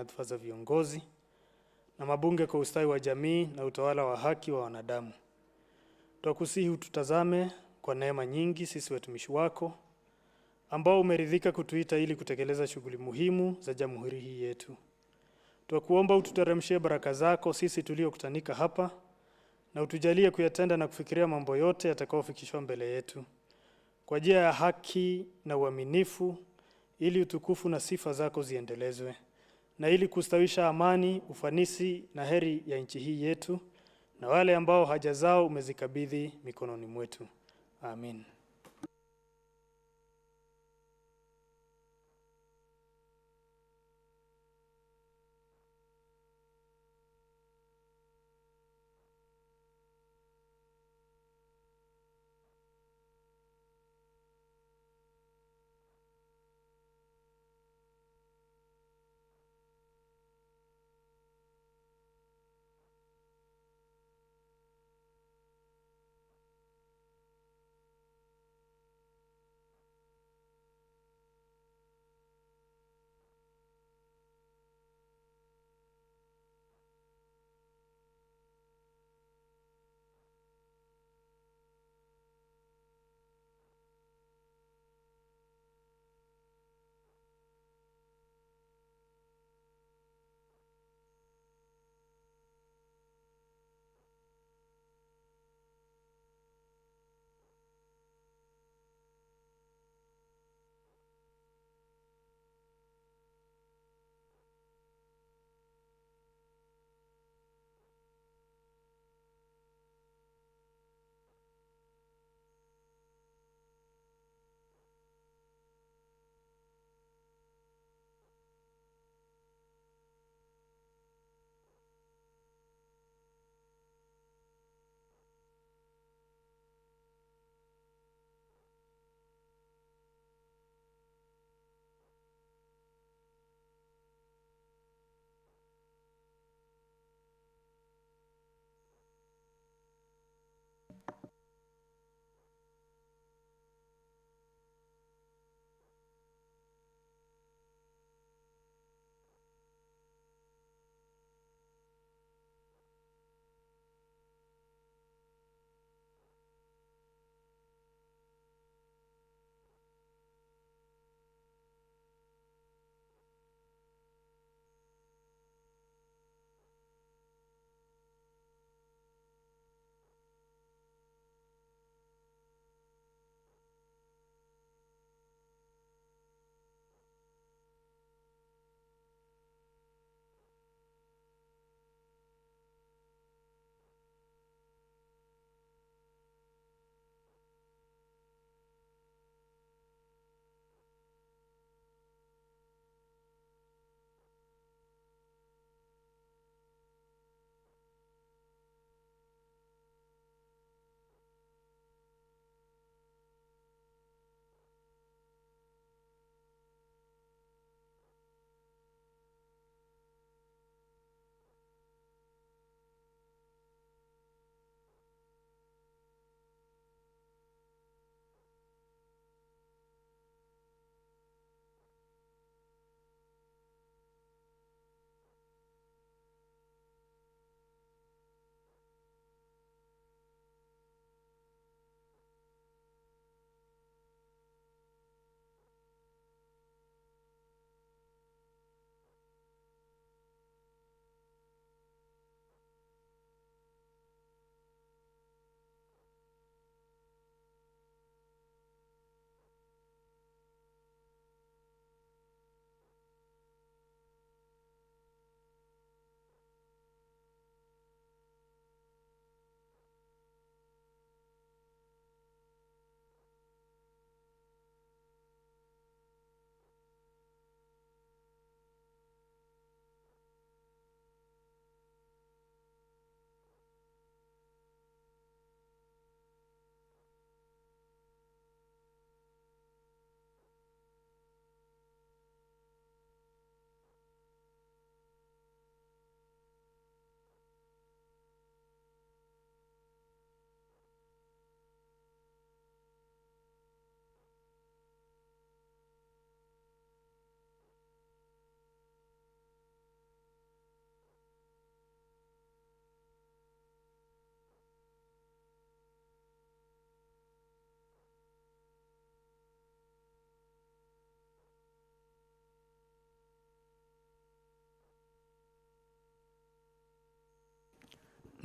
nyadhifa za viongozi na mabunge kwa ustawi wa jamii na utawala wa haki wa wanadamu. Twakusihi ututazame kwa neema nyingi sisi watumishi wako ambao umeridhika kutuita ili kutekeleza shughuli muhimu za jamhuri hii yetu. Twakuomba ututeremshie baraka zako sisi tuliokutanika hapa na utujalie kuyatenda na kufikiria mambo yote yatakayofikishwa mbele yetu kwa njia ya haki na uaminifu, ili utukufu na sifa zako ziendelezwe na ili kustawisha amani, ufanisi na heri ya nchi hii yetu na wale ambao haja zao umezikabidhi mikononi mwetu. Amin.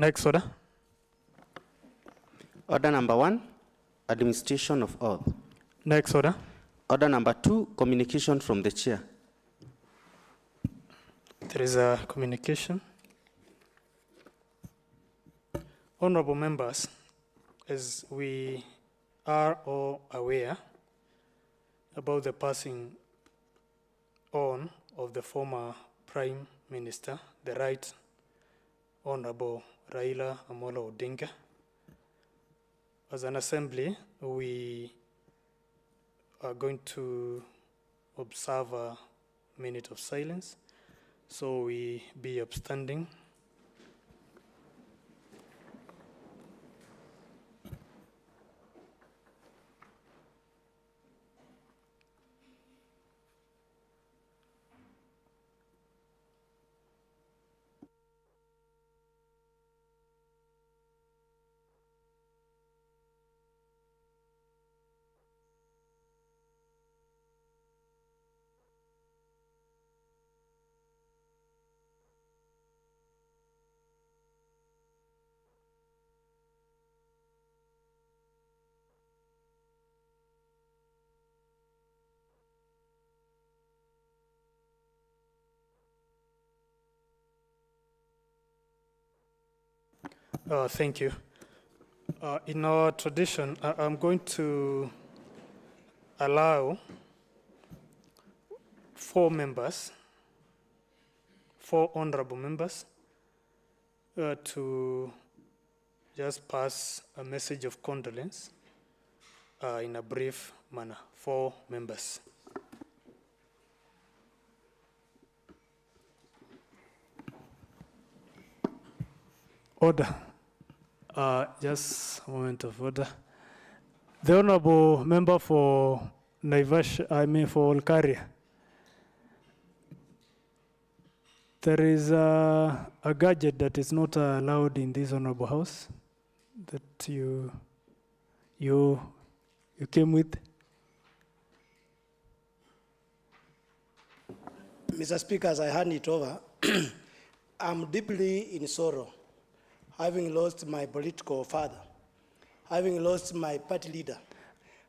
Next order. Order number 1, administration of oath. Next order. Order number 2, communication from the chair. There is a communication. Honorable members, as we are all aware about the passing on of the former Prime Minister, the Right Honorable Raila Amolo Odinga, as an assembly, we are going to observe a minute of silence. So we be upstanding. Thank you. In our tradition, I'm going to allow 4 members, 4 honorable members, to just pass a message of condolence in a brief manner. 4 members. Order. Just a moment of order. The honorable member for for Olkaria. There is a gadget that is not allowed in this honorable house that you came with. Mr. Speaker, as I hand it over, I'm deeply in sorrow, having lost my political father, having lost my party leader,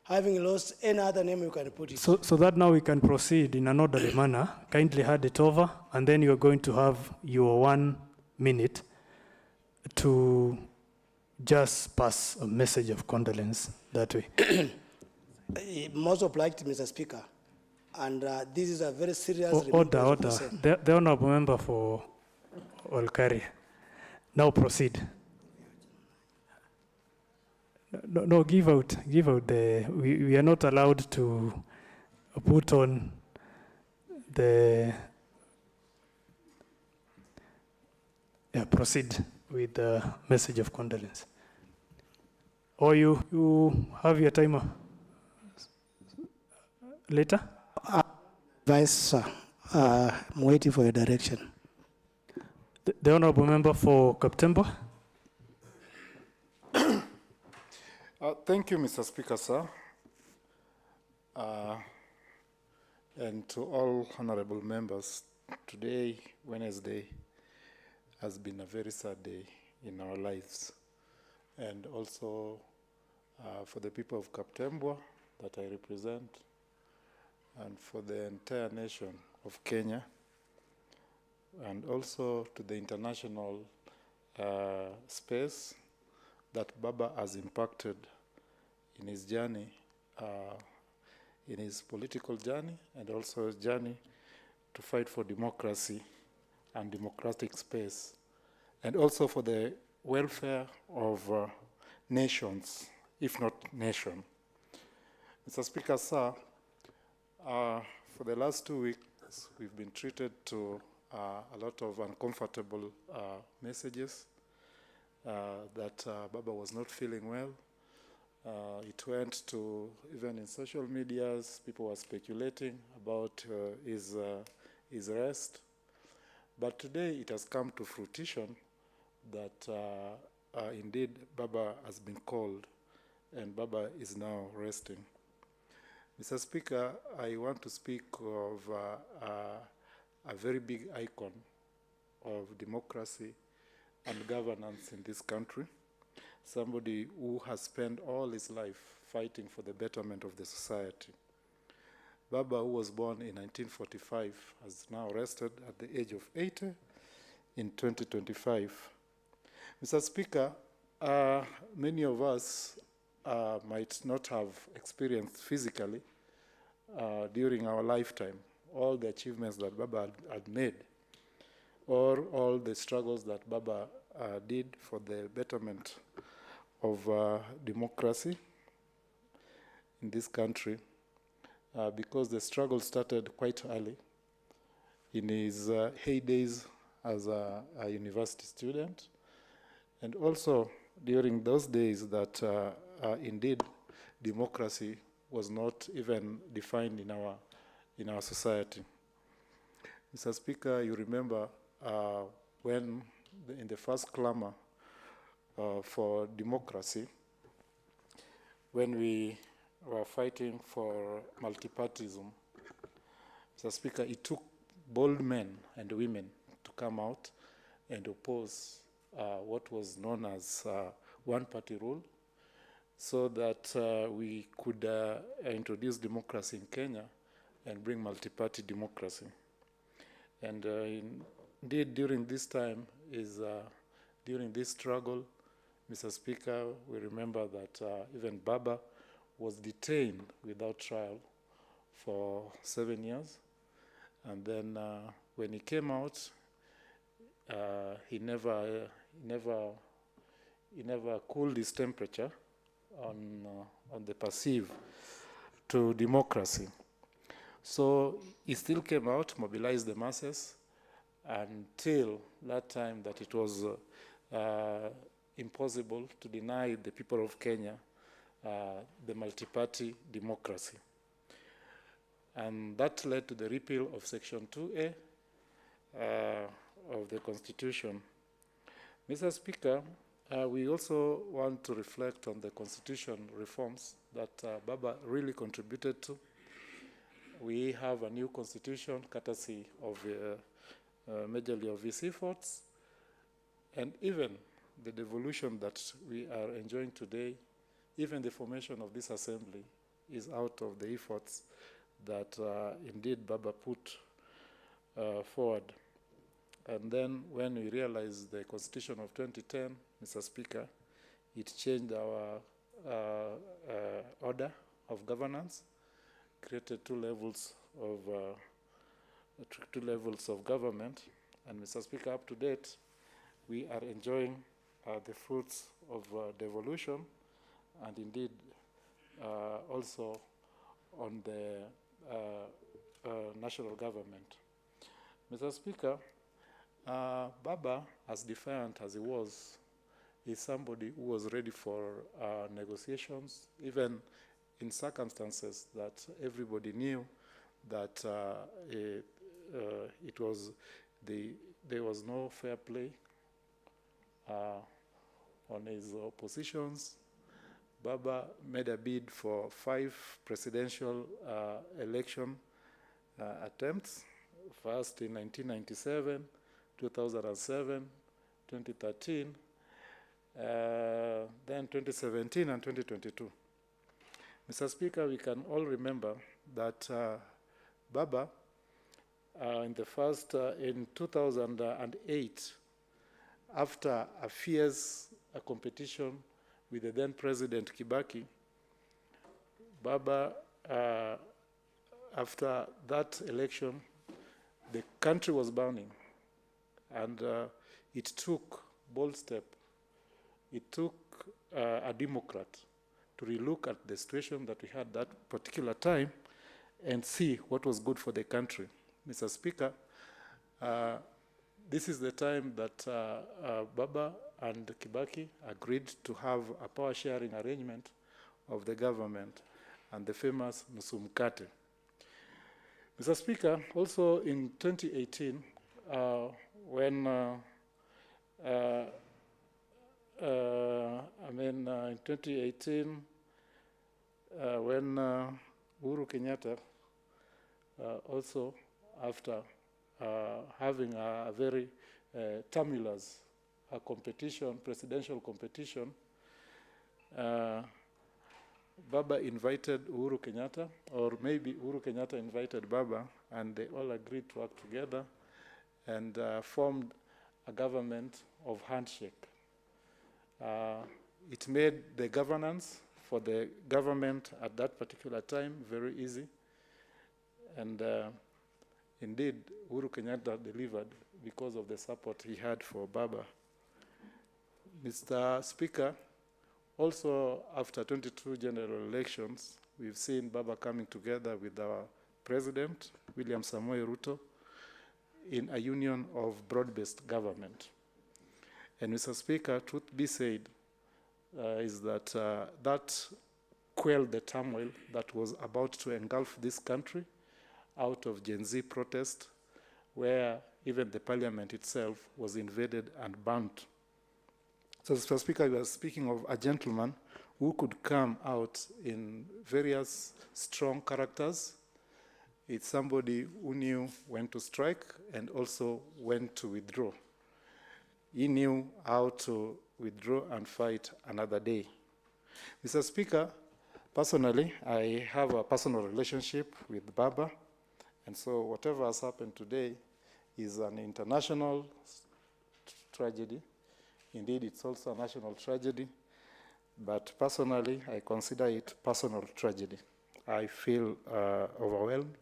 having lost any other name you can put it. So that now we can proceed in an orderly manner. Kindly hand it over, and then you're going to have your 1 minute to just pass a message of condolence that way. Most obliged, Mr. Speaker, and this is a very serious Order. The honorable member for Olkaria. Now proceed. No, give out the, we are not allowed to put on the, proceed with the message of condolence. Or you have your timer later? Vice, sir, I'm waiting for your direction. The honorable member for Kaptembo. Thank you, Mr. Speaker, sir. And to all honorable members, today, Wednesday, has been a very sad day in our lives. And also for the people of Kaptembwa that I represent, and for the entire nation of Kenya, and also to the international space that Baba has impacted in his journey, in his political journey, and also his journey to fight for democracy and democratic space, and also for the welfare of nations, if not nation. Mr. Speaker, sir, for the last 2 weeks, we've been treated to a lot of uncomfortable messages that Baba was not feeling well. It went to, even in social medias, people were speculating about his rest. But today it has come to fruition that indeed Baba has been called and Baba is now resting. Mr. Speaker, I want to speak of a very big icon of democracy and governance in this country, somebody who has spent all his life fighting for the betterment of the society. Baba, who was born in 1945, has now rested at the age of 80 in 2025. Mr. Speaker, many of us might not have experienced physically during our lifetime all the achievements that Baba had made, or all the struggles that Baba did for the betterment of democracy in this country, because the struggle started quite early in his heydays as a university student, and also during those days that indeed democracy was not even defined in our society. Mr. Speaker, you remember when in the first clamor for democracy, when we were fighting for multipartyism, Mr. Speaker, it took bold men and women to come out and oppose what was known as one-party rule, so that we could introduce democracy in Kenya and bring multi-party democracy. And indeed, during this time, during this struggle, Mr. Speaker, we remember that even Baba was detained without trial for 7 years. And then when he came out, he never cooled his temperature on the perceive to democracy. So he still came out, mobilized the masses, until that time that it was impossible to deny the people of Kenya the multi-party democracy. And that led to the repeal of Section 2A of the Constitution. Mr. Speaker, we also want to reflect on the constitution reforms that Baba really contributed to. We have a new constitution courtesy of majorly of his efforts, and even the devolution that we are enjoying today, even the formation of this assembly is out of the efforts that indeed Baba put forward. And then when we realized the Constitution of 2010, Mr. Speaker, it changed our order of governance, created two levels of government. And Mr. Speaker, up to date, we are enjoying the fruits of devolution, and indeed also on the national government. Mr. Speaker, Baba, as defiant as he was, is somebody who was ready for negotiations, even in circumstances that everybody knew that there was no fair play on his positions. Baba made a bid for 5 presidential election attempts, first in 1997, 2007, 2013, then 2017 and 2022. Mr. Speaker, we can all remember that Baba, in 2008, after a fierce competition with the then President Kibaki, Baba, after that election, the country was burning, and it took bold step. It took a Democrat to relook at the situation that we had that particular time and see what was good for the country. Mr. Speaker, this is the time that Baba and Kibaki agreed to have a power sharing arrangement of the government and the famous nusu mkate. Mr. Speaker, also in 2018, when in 2018, when Uhuru Kenyatta, also after having a very tumultuous a competition, presidential competition, Baba invited Uhuru Kenyatta, or maybe Uhuru Kenyatta invited Baba, and they all agreed to work together and formed a government of handshake. It made the governance for the government at that particular time very easy. And indeed, Uhuru Kenyatta delivered because of the support he had for Baba. Mr. Speaker, also after 22 general elections, we've seen Baba coming together with our President, William Samoei Ruto, in a union of broad-based government. And Mr. Speaker, truth be said, is that that quelled the turmoil that was about to engulf this country out of Gen Z protest, where even the parliament itself was invaded and burnt. So, Mr. Speaker, we are speaking of a gentleman who could come out in various strong characters. It's somebody who knew when to strike and also when to withdraw. He knew how to withdraw and fight another day. Mr. Speaker, personally, I have a personal relationship with Baba, and so whatever has happened today is an international tragedy. Indeed, it's also a national tragedy, but personally, I consider it personal tragedy. I feel overwhelmed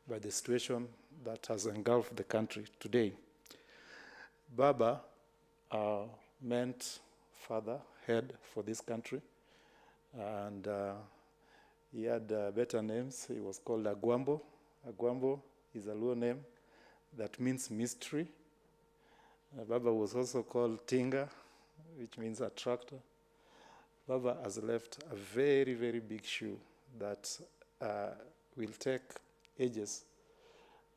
by the situation that has engulfed the country today. Baba meant father, head for this country, and he had better names. He was called Agwambo. Agwambo is a Luo name that means mystery. Baba was also called Tinga, which means a tractor. Baba has left a very, very big shoe that will take ages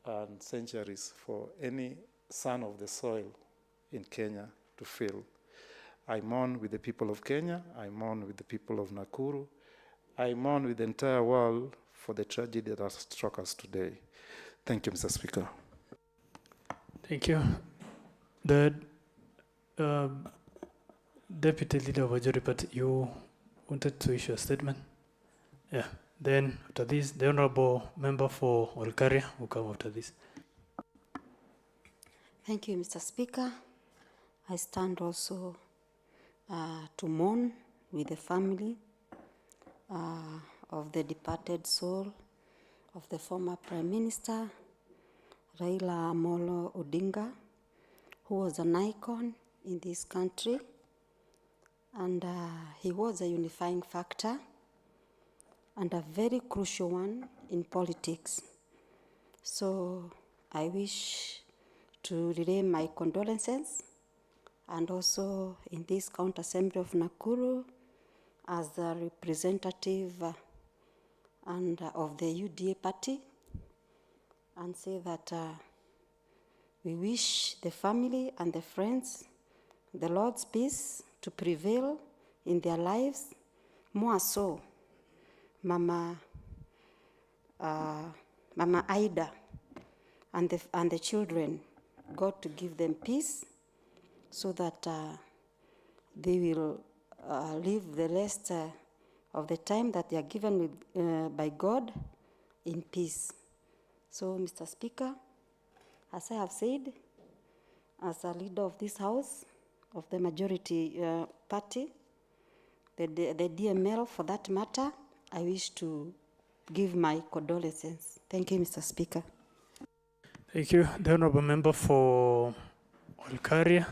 and centuries for any son of the soil in Kenya to fill. I mourn with the people of Kenya. I mourn with the people of Nakuru. I mourn with the entire world for the tragedy that has struck us today. Thank you, Mr. Speaker. Thank you. The Deputy Leader of Majority Party, you wanted to issue a statement? Yeah. Then after this, the Honorable Member for Olkaria will come after this. Thank you, Mr. Speaker. I stand also to mourn with the family of the departed soul of the former Prime Minister, Raila Amolo Odinga, who was an icon in this country, and he was a unifying factor and a very crucial one in politics. So I wish to relay my condolences, and also in this County Assembly of Nakuru as the representative and of the UDA party, and say that we wish the family and the friends the Lord's peace to prevail in their lives, more so Mama Aida and the children, God to give them peace so that they will live the rest of the time that they are given with, by God in peace. So, Mr. Speaker, as I have said, as a leader of this House, of the majority party, the DML for that matter, I wish to give my condolences. Thank you, Mr. Speaker. Thank you. The Honorable Member for Olkaria,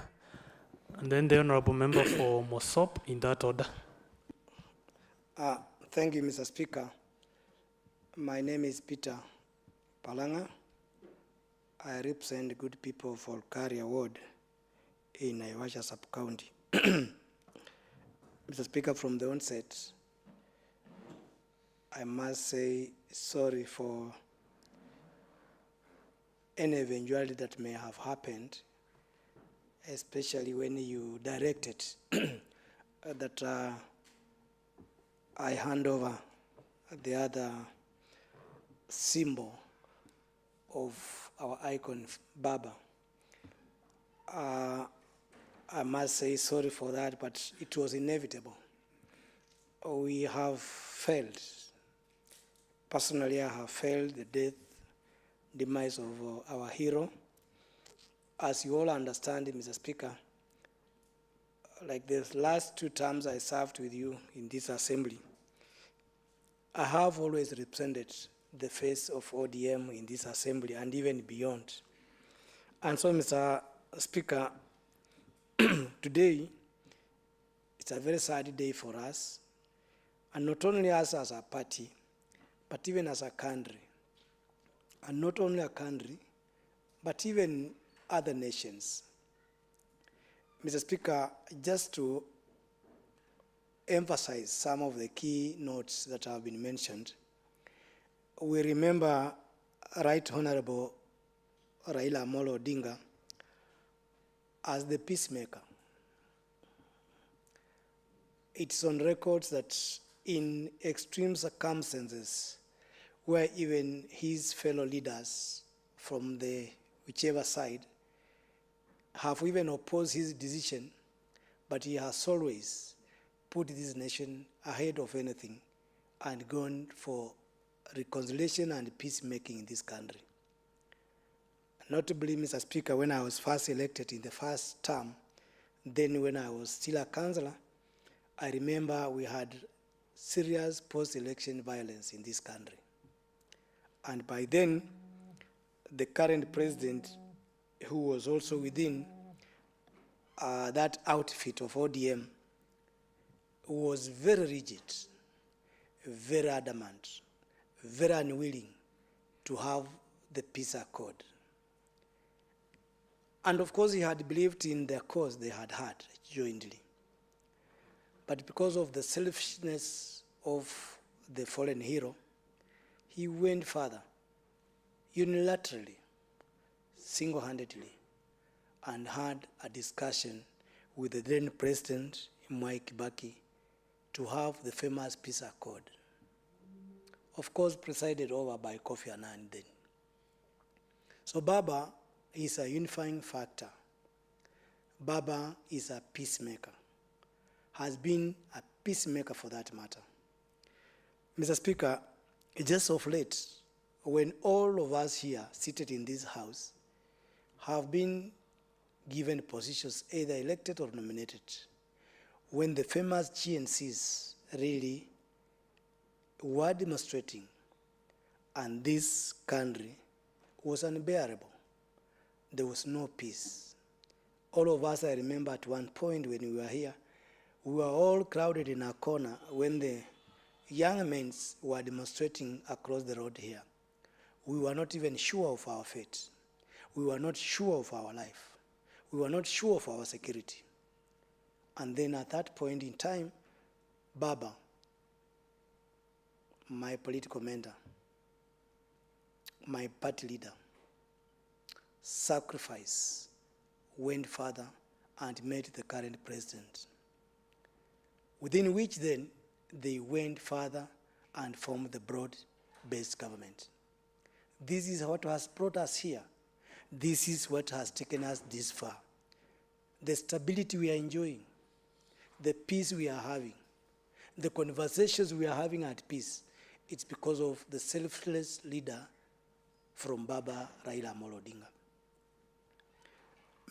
and then the Honorable Member for Mosop, in that order. Thank you, Mr. Speaker. My name is Peter Palanga. I represent good people for Olkaria Ward in Naivasha sub-county. Mr. Speaker, from the onset, I must say sorry for any eventuality that may have happened, especially when you directed that I hand over the other symbol of our icon, Baba. I must say sorry for that, but it was inevitable. We have failed. Personally, I have failed the demise of our hero. As you all understand, Mr. Speaker, like the last 2 terms I served with you in this assembly, I have always represented the face of ODM in this assembly and even beyond. And so, Mr. Speaker, today, it's a very sad day for us, and not only us as a party, but even as a country. And not only a country, but even other nations. Mr. Speaker, just to emphasize some of the key notes that have been mentioned, we remember Right Honorable Raila Amolo Odinga as the peacemaker. It's on record that in extreme circumstances, where even his fellow leaders from the whichever side have even opposed his decision, but he has always put this nation ahead of anything and gone for reconciliation and peacemaking in this country. Notably, Mr. Speaker, when I was first elected in the first term, then when I was still a councillor, I remember we had serious post-election violence in this country. And by then, the current president, who was also within that outfit of ODM, was very rigid, very adamant, very unwilling to have the peace accord. And of course, he had believed in the cause they had had jointly. But because of the selfishness of the fallen hero, he went further, unilaterally, single-handedly, and had a discussion with the then President, Mwai Kibaki, to have the famous peace accord. Of course, presided over by Kofi Annan then. So Baba is a unifying factor. Baba is a peacemaker, has been a peacemaker for that matter. Mr. Speaker, just of late, when all of us here seated in this house have been given positions, either elected or nominated, when the famous GNCs really were demonstrating, and this country was unbearable. There was no peace. All of us, I remember at one point when we were here, we were all crowded in a corner when the young men were demonstrating across the road here. We were not even sure of our fate. We were not sure of our life. We were not sure of our security. And then at that point in time, Baba, my political mentor, my party leader, sacrifice, went further and met the current president, within which then they went further and formed the broad-based government. This is what has brought us here. This is what has taken us this far. The stability we are enjoying, the peace we are having, the conversations we are having at peace, it's because of the selfless leader from Baba Raila Amolo Odinga.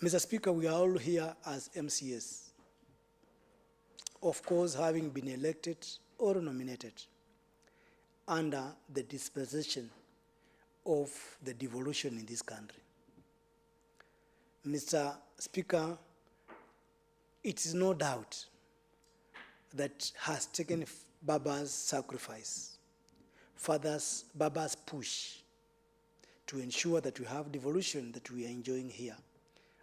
Mr. Speaker, we are all here as MCAs, of course, having been elected or nominated under the dispensation of the devolution in this country. Mr. Speaker, it is no doubt that has taken Baba's sacrifice, Baba's push to ensure that we have devolution that we are enjoying here.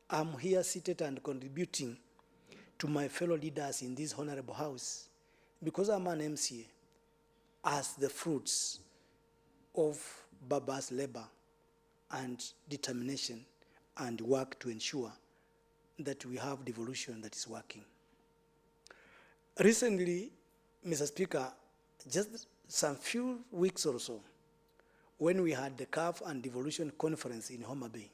I'm here seated and contributing to my fellow leaders in this honorable house because I'm an MCA as the fruits of Baba's labor and determination and work to ensure that we have devolution that is working. Recently, Mr. Speaker, just some few weeks or so, when we had the CAF and devolution conference in Homa Bay,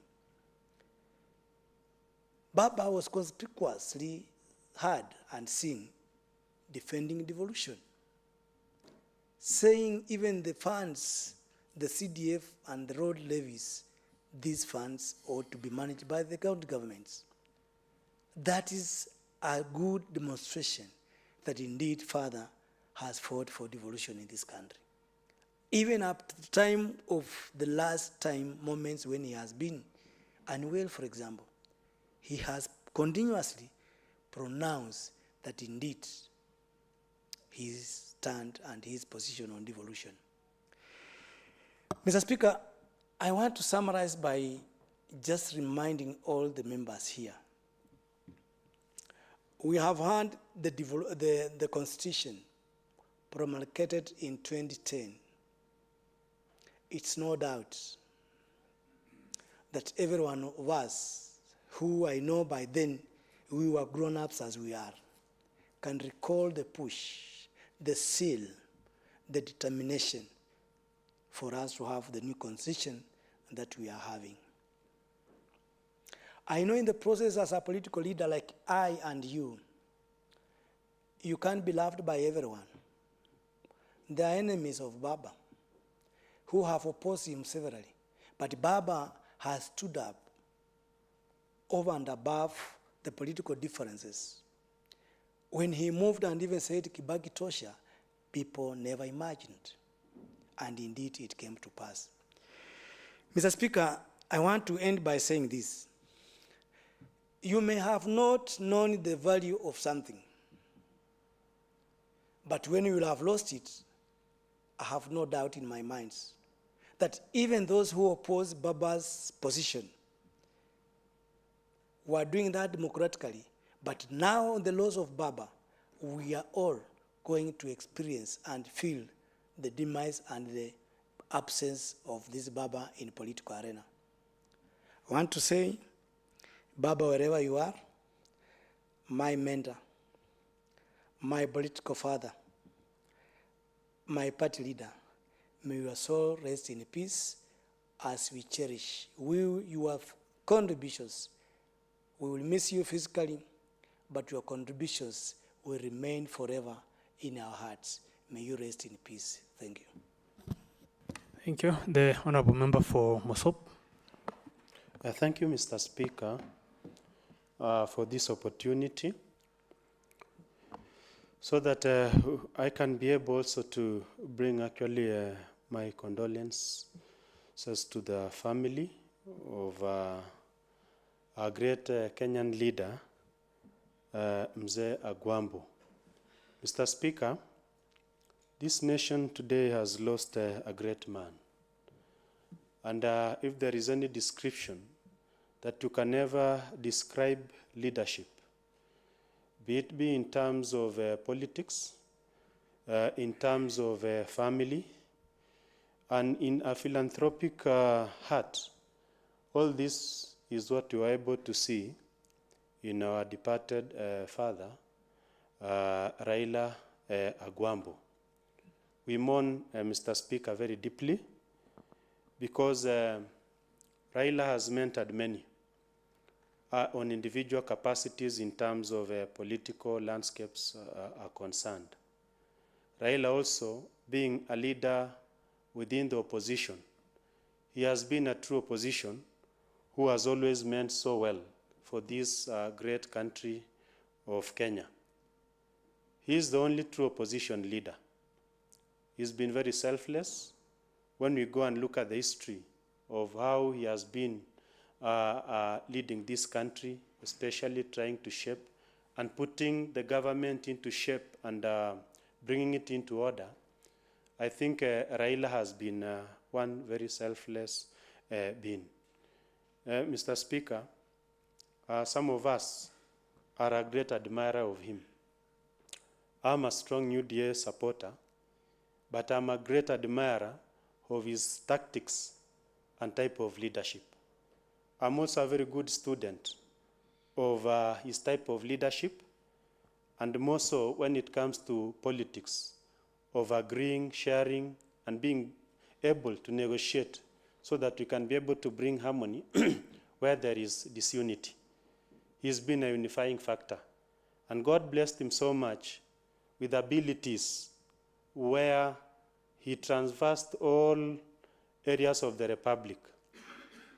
Baba was conspicuously heard and seen defending devolution, saying even the funds, the CDF and the road levies, these funds ought to be managed by the county governments. That is a good demonstration that indeed Father has fought for devolution in this country. Even up to the time of the last time moments when he has been unwell, for example, he has continuously pronounced that indeed his stand and his position on devolution. Mr. Speaker, I want to summarize by just reminding all the members here. We have had the Constitution promulgated in 2010. It's no doubt that every one of us, who I know by then we were grown-ups as we are, can recall the push, the zeal, the determination for us to have the new constitution that we are having. I know in the process as a political leader like I and you can't be loved by everyone. There are enemies of Baba who have opposed him severally. But Baba has stood up over and above the political differences. When he moved and even said Kibaki Tosha, people never imagined. And indeed it came to pass. Mr. Speaker, I want to end by saying this. You may have not known the value of something, but when you will have lost it, I have no doubt in my mind that even those who oppose Baba's position were doing that democratically, but now on the laws of Baba, we are all going to experience and feel the demise and the absence of this Baba in political arena. I want to say, Baba, wherever you are, my mentor, my political father, my party leader, may your soul rest in peace as we cherish your contributions. We will miss you physically, but your contributions will remain forever in our hearts. May you rest in peace. Thank you. Thank you. The Honourable Member for Mosop. Thank you, Mr. Speaker, for this opportunity, so that I can be able also to bring actually my condolences to the family of our great Kenyan leader, Mzee Agwambo. Mr. Speaker, this nation today has lost a great man. And if there is any description that you can never describe leadership, be it be in terms of politics, in terms of family, and in a philanthropic heart, all this is what you are able to see in our departed father, Raila Agwambo. We mourn, Mr. Speaker, very deeply, because Raila has mentored many on individual capacities in terms of political landscapes are concerned. Raila also, being a leader within the opposition, he has been a true opposition who has always meant so well for this great country of Kenya. He is the only true opposition leader. He's been very selfless. When we go and look at the history of how he has been leading this country, especially trying to shape and putting the government into shape and bringing it into order, I think Raila has been one very selfless being. Mr. Speaker, some of us are a great admirer of him. I'm a strong UDA supporter, but I'm a great admirer of his tactics and type of leadership. I'm also a very good student of his type of leadership, and more so when it comes to politics, of agreeing, sharing, and being able to negotiate so that we can be able to bring harmony where there is disunity. he's been a unifying factor. And God blessed him so much with abilities where he traversed all areas of the Republic.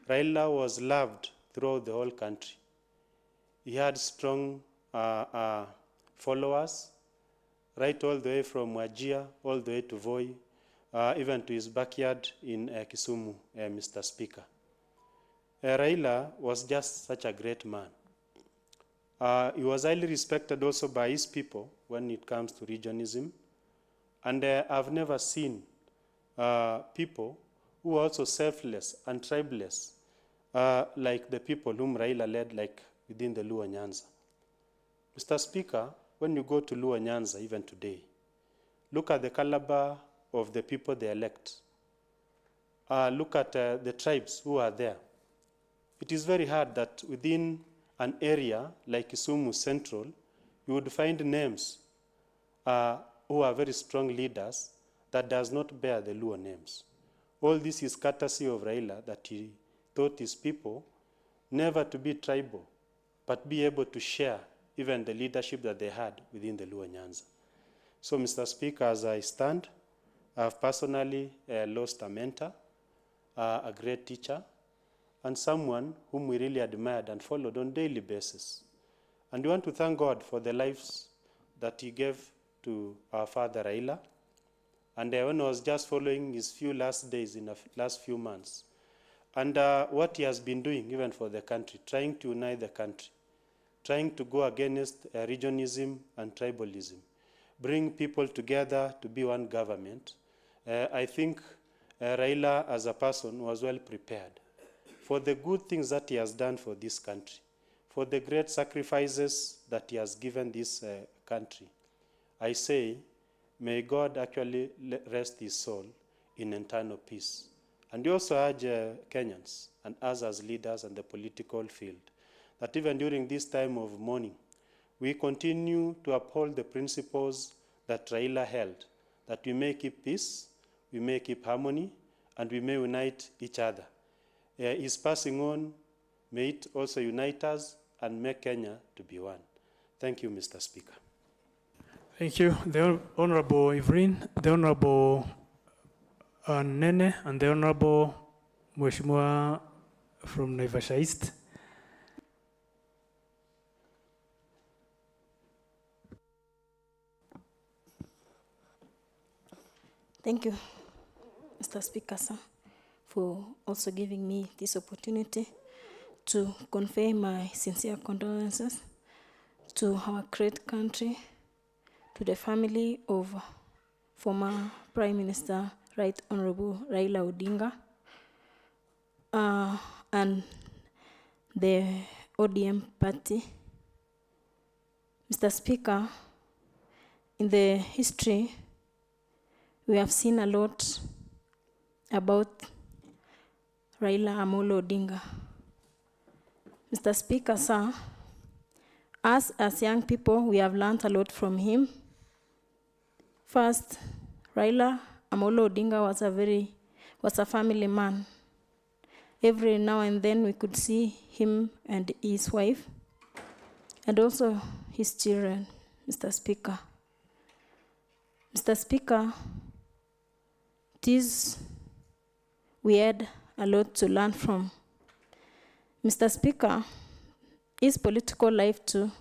Raila was loved throughout the whole country. He had strong followers, right all the way from Wajir, all the way to Voi, even to his backyard in Kisumu, Mr. Speaker. Raila was just such a great man. He was highly respected also by his people when it comes to regionalism. And I've never seen people who are also selfless and tribeless, like the people whom Raila led, like within the Luo Nyanza. Mr. Speaker, when you go to Luo Nyanza, even today, look at the caliber of the people they elect. Look at the tribes who are there. It is very hard that within an area like Kisumu Central, you would find names who are very strong leaders that does not bear the Luo names. All this is courtesy of Raila, that he taught his people never to be tribal, but be able to share even the leadership that they had within the Luo Nyanza. So, Mr. Speaker, as I stand, I've personally lost a mentor, a great teacher, and someone whom we really admired and followed on a daily basis. And we want to thank God for the lives that he gave to our father Raila. And when I was just following his few last days in the last few months, and what he has been doing even for the country, trying to unite the country, trying to go against regionalism and tribalism, bring people together to be one government, I think Raila as a person was well prepared for the good things that he has done for this country, for the great sacrifices that he has given this country. I say, may God actually rest his soul in eternal peace. And we also urge Kenyans and us as leaders and the political field that even during this time of mourning, we continue to uphold the principles that Raila held, that we may keep peace, we may keep harmony, and we may unite each other. His passing on, may it also unite us and make Kenya to be one. Thank you, Mr. Speaker. Thank you. The Honorable Ivrin, the Honorable Nene, and the Honorable Mheshimiwa from Naivasha East. Thank you, Mr. Speaker, sir, for also giving me this opportunity to convey my sincere condolences to our great country, to the family of former Prime Minister, Right Honorable Raila Odinga, and the ODM party. Mr. Speaker, in the history, we have seen a lot about Raila Amolo Odinga. Mr. Speaker, sir, us as young people, we have learned a lot from him. First, Raila Amolo Odinga was a family man. Every now and then we could see him and his wife, and also his children, Mr. Speaker. Mr. Speaker, we had a lot to learn from. Mr. Speaker, his political life too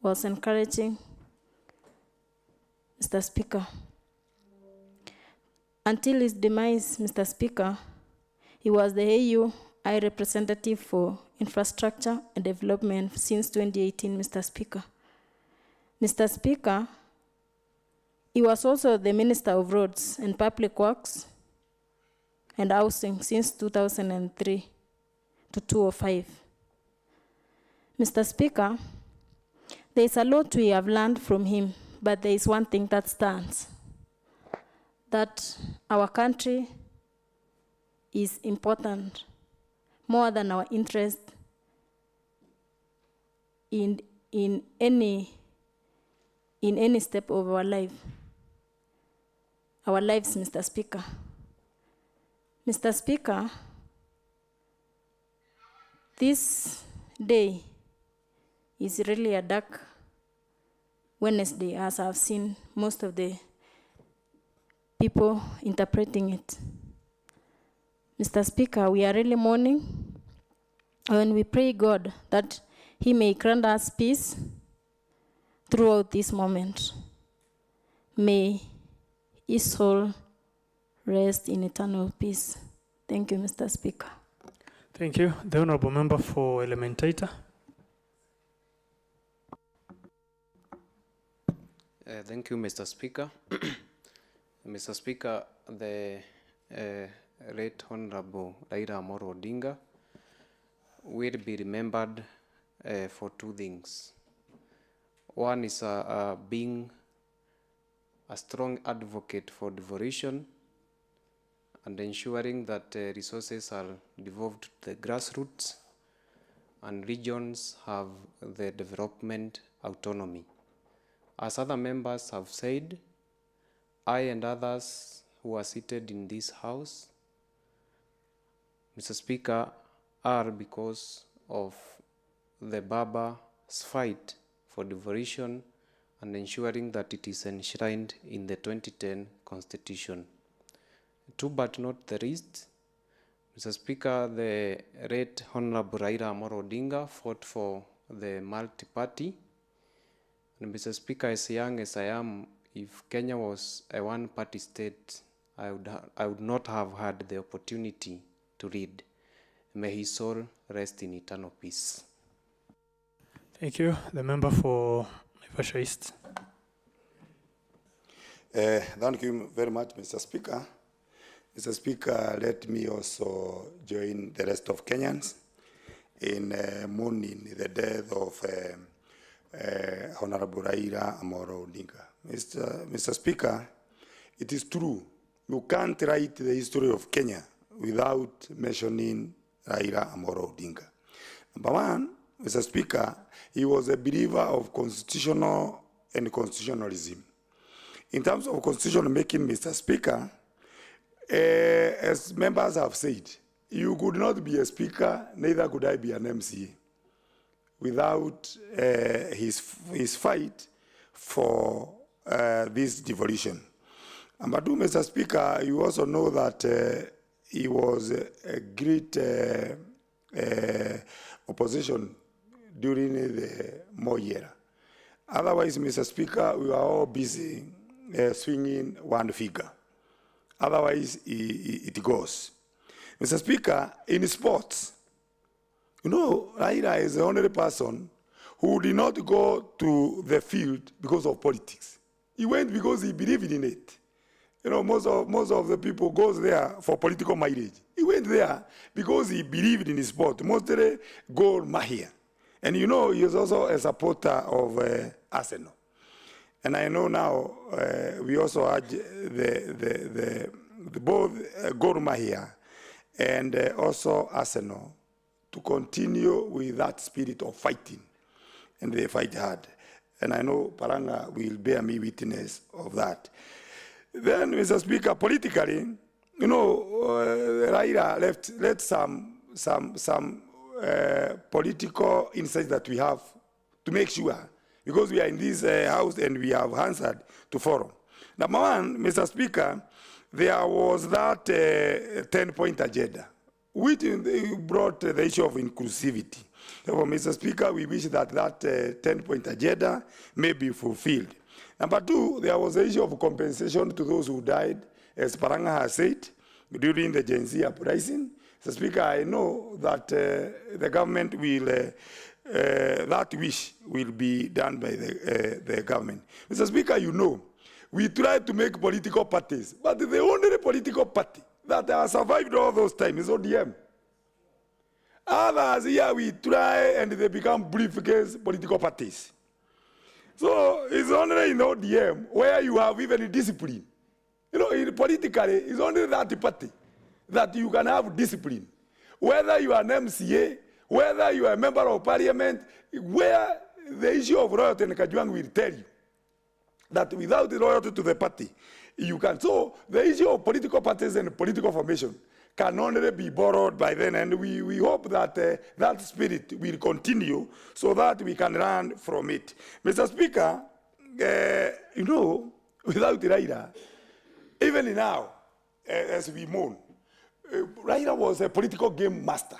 was encouraging, Mr. Speaker. Until his demise, Mr. Speaker, he was the AU High Representative for Infrastructure and Development since 2018, Mr. Speaker. Mr. Speaker, he was also the Minister of Roads and Public Works and Housing since 2003 to 2005. Mr. Speaker, there is a lot we have learned from him, but there is one thing that stands, that our country is important more than our interest in any step of our life. Our lives, Mr. Speaker. Mr. Speaker, this day It's really a dark Wednesday, as I've seen most of the people interpreting it. Mr. Speaker, we are really mourning, and we pray God that He may grant us peace throughout this moment. May His soul rest in eternal peace. Thank you, Mr. Speaker. Thank you. The Honourable Member for Elementaita. Thank you, Mr. Speaker. Mr. Speaker, the late Honorable Raila Amolo Odinga will be remembered for two things. One is being a strong advocate for devolution and ensuring that resources are devolved to the grassroots and regions have the development autonomy. As other members have said, I and others who are seated in this house, Mr. Speaker, are because of the Baba's fight for devolution and ensuring that it is enshrined in the 2010 Constitution. Two but not the least, Mr. Speaker, the late Honorable Raila Amolo Odinga fought for the multi-party. And Mr. Speaker, as young as I am, if Kenya was a one-party state, I would not have had the opportunity to lead. May his soul rest in eternal peace. Thank you. The member for Naivasha East. Thank you very much, Mr. Speaker. Mr. Speaker, let me also join the rest of Kenyans in mourning the death of Honorable Raila Amolo Odinga. Mr. Speaker, it is true, you can't write the history of Kenya without mentioning Raila Amolo Odinga. Number one, Mr. Speaker, he was a believer of constitutional and constitutionalism. In terms of constitutional making, Mr. Speaker, as members have said, you could not be a speaker, neither could I be an MCA, without his fight for this devolution. Number two, Mr. Speaker, you also know that he was a great opposition during the Moi era. Otherwise, Mr. Speaker, we were all busy swinging one figure. Otherwise, it goes. Mr. Speaker, in sports, you know, Raila is the only person who did not go to the field because of politics. He went because he believed in it. You know, most of the people goes there for political mileage. He went there because he believed in his sport, mostly Gor Mahia. And you know, he is also a supporter of Arsenal. And I know now we also had both Gor Mahia and also Arsenal to continue with that spirit of fighting. And they fight hard. And I know Paranga will bear me witness of that. Then, Mr. Speaker, politically, you know, Raila left some political insights that we have to make sure, because we are in this house and we have answered to forum. Number one, Mr. Speaker, there was that 10-point agenda, which brought the issue of inclusivity. Therefore, Mr. Speaker, we wish that 10-point agenda may be fulfilled. Number two, there was the issue of compensation to those who died, as Paranga has said, during the Gen Z uprising. Mr. Speaker, I know that the government will, that wish will be done by the government. Mr. Speaker, you know, we try to make political parties, but the only political party that has survived all those times is ODM. Others here we try and they become briefcase political parties. So it's only in ODM where you have even discipline. You know, politically, it's only that party that you can have discipline. Whether you are an MCA, whether you are a member of parliament, where the issue of loyalty and Kajuang will tell you that without the loyalty to the party, you can. So the issue of political parties and political formation can only be borrowed by then, and we hope that that spirit will continue so that we can learn from it. Mr. Speaker, you know, without Raila, even now, as we mourn, Raila was a political game master.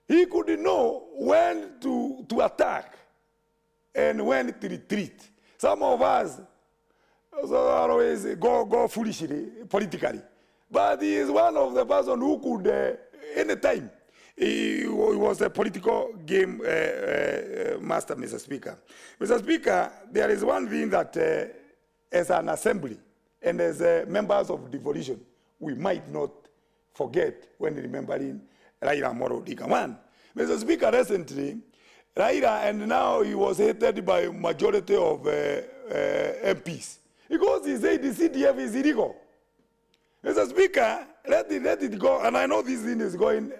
He could know when to attack and when to retreat. Some of us always go foolishly, politically. But he is one of the person who could, anytime, he was a political game master, Mr. Speaker. Mr. Speaker, there is one thing that as an assembly and as members of devolution, we might not forget when remembering Raila Amolo Odinga. One, Mr. Speaker, recently, Raila, and now he was hated by a majority of MPs because he said the CDF is illegal. Mr. Speaker, let it go, and I know this thing is going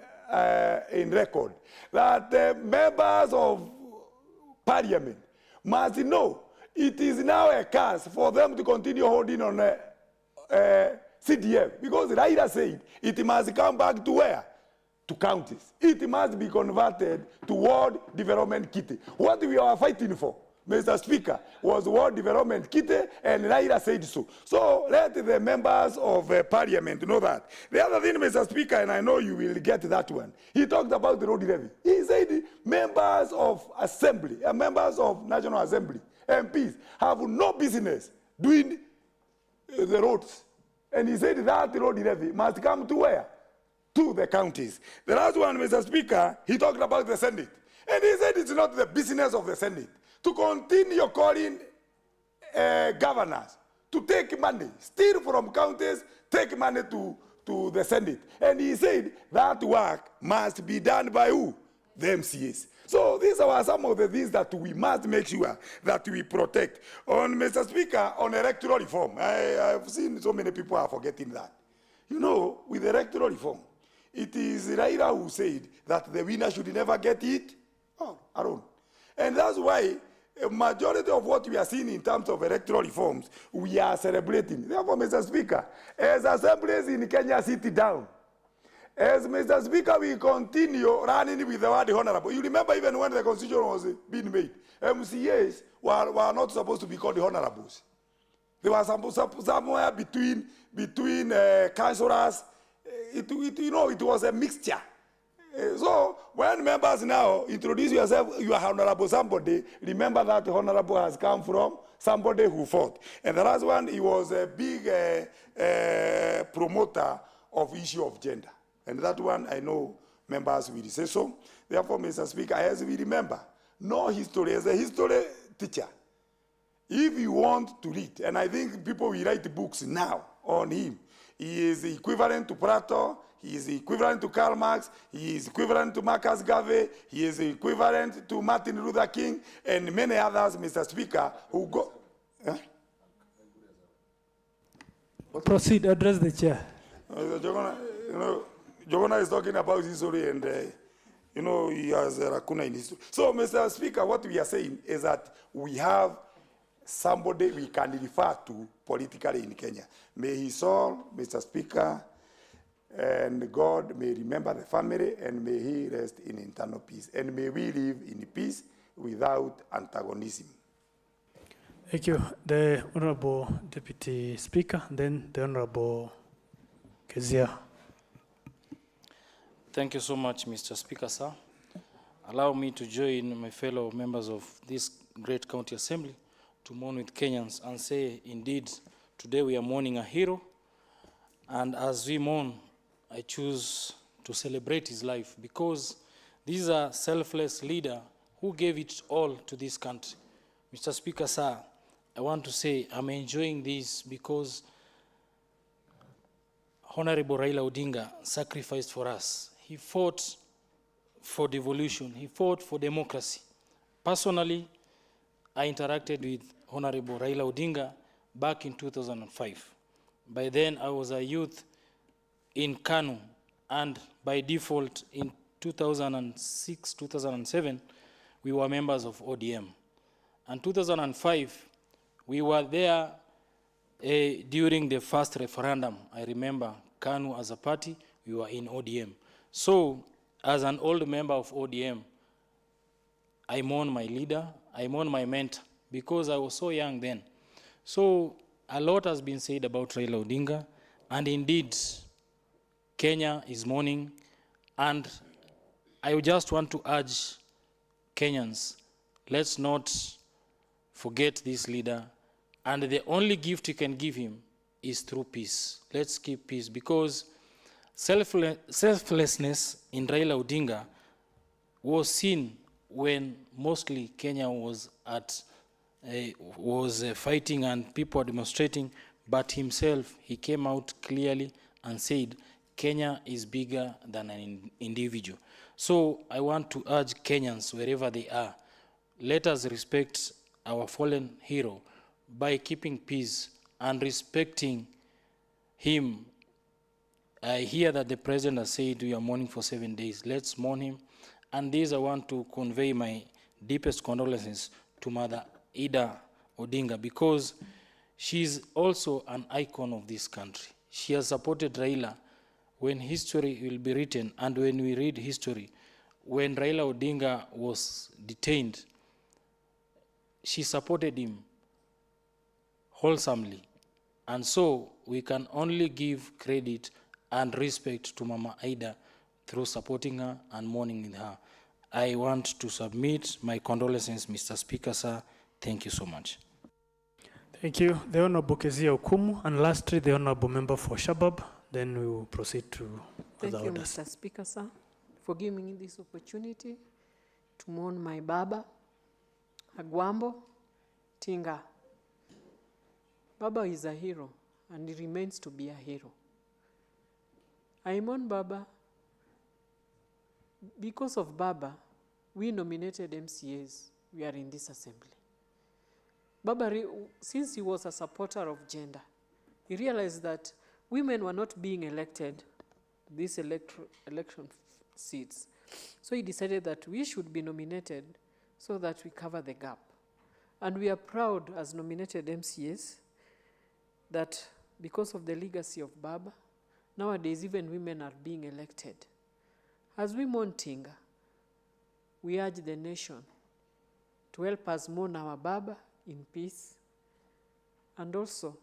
in record, that members of parliament must know it is now a curse for them to continue holding on CDF, because Raila said it must come back to where? To counties. It must be converted to Ward Development Kitty. What we are fighting for, Mr. Speaker, was Ward Development Kitty, and Raila said so. So let the members of parliament know that. The other thing, Mr. Speaker, and I know you will get that one, he talked about the road levy. He said members of assembly, members of National Assembly, MPs, have no business doing the roads. And he said that road levy must come to where? To the counties. The last one, Mr. Speaker, he talked about the Senate. And he said it's not the business of the Senate to continue calling governors to take money, steal from counties, take money to the Senate. And he said that work must be done by who? The MCAs. So these are some of the things that we must make sure that we protect. On, Mr. Speaker, on electoral reform, I've seen so many people are forgetting that. You know, with electoral reform, it is Raila who said that the winner should never get it alone. And that's why a majority of what we are seeing in terms of electoral reforms, we are celebrating. Therefore, Mr. Speaker, as assemblies in Kenya sit down, as Mr. Speaker, we continue running with the word honorable. You remember even when the constitution was being made, MCAs were not supposed to be called honorables. They were somewhere between councillors. It was a mixture. So when members now introduce yourself, you are honorable somebody, remember that honorable has come from somebody who fought. And the last one, he was a big promoter of issue of gender. And that one, I know members will say so. Therefore, Mr. Speaker, as we remember, no history, as a history teacher, if you want to read, and I think people will write books now on him, he is equivalent to Plato, he is equivalent to Karl Marx, he is equivalent to Marcus Garvey, he is equivalent to Martin Luther King, and many others, Mr. Speaker, who go... Proceed, address the chair. Jogona is talking about history, and he has a lacuna in history. So, Mr. Speaker, what we are saying is that we have somebody we can refer to politically in Kenya. May his soul, Mr. Speaker, and God may remember the family, and may he rest in eternal peace. And may we live in peace without antagonism. Thank you. The Honorable Deputy Speaker, then the Honorable Kezia. Thank you so much, Mr. Speaker, sir. Allow me to join my fellow members of this great county assembly to mourn with Kenyans and say, indeed, today we are mourning a hero. And as we mourn, I choose to celebrate his life because this is a selfless leader who gave it all to this country. Mr. Speaker, sir, I want to say I'm enjoying this because Honorable Raila Odinga sacrificed for us. He fought for devolution. He fought for democracy. Personally, I interacted with Honorable Raila Odinga back in 2005. By then, I was a youth in Kanu, and by default, in 2006, 2007, we were members of ODM. And 2005, we were there during the first referendum, I remember, KANU as a party, we were in ODM. So, as an old member of ODM, I mourn my leader, I mourn my mentor, because I was so young then. So, a lot has been said about Raila Odinga, and indeed, Kenya is mourning, and I just want to urge Kenyans, let's not forget this leader, and the only gift you can give him is through peace. Let's keep peace, because selflessness in Raila Odinga was seen when mostly Kenya was fighting and people were demonstrating, but himself, he came out clearly and said, Kenya is bigger than an individual. So I want to urge Kenyans, wherever they are, let us respect our fallen hero by keeping peace and respecting him. I hear that the president has said we are mourning for 7 days. Let's mourn him. And this, I want to convey my deepest condolences to Mother Ida Odinga, because she's also an icon of this country. She has supported Raila when history will be written, and when we read history, when Raila Odinga was detained, she supported him wholesomely. And so we can only give credit and respect to Mama Ida through supporting her and mourning with her. I want to submit my condolences, Mr. Speaker, sir. Thank you so much. Thank you. The Honorable Kezia Okumu, and lastly, the Honorable Member for Shabab. Then we will proceed to Thank other you, orders. Mr. Speaker, sir, for giving me this opportunity to mourn my Baba, Agwambo Tinga. Baba is a hero, and he remains to be a hero. I mourn Baba because of Baba. We nominated MCAs. We are in this assembly. Baba, since he was a supporter of gender, he realized that women were not being elected these election seats. So he decided that we should be nominated so that we cover the gap. And we are proud as nominated MCAs that because of the legacy of Baba, nowadays even women are being elected. As we mourn Tinga, we urge the nation to help us mourn our Baba in peace, and also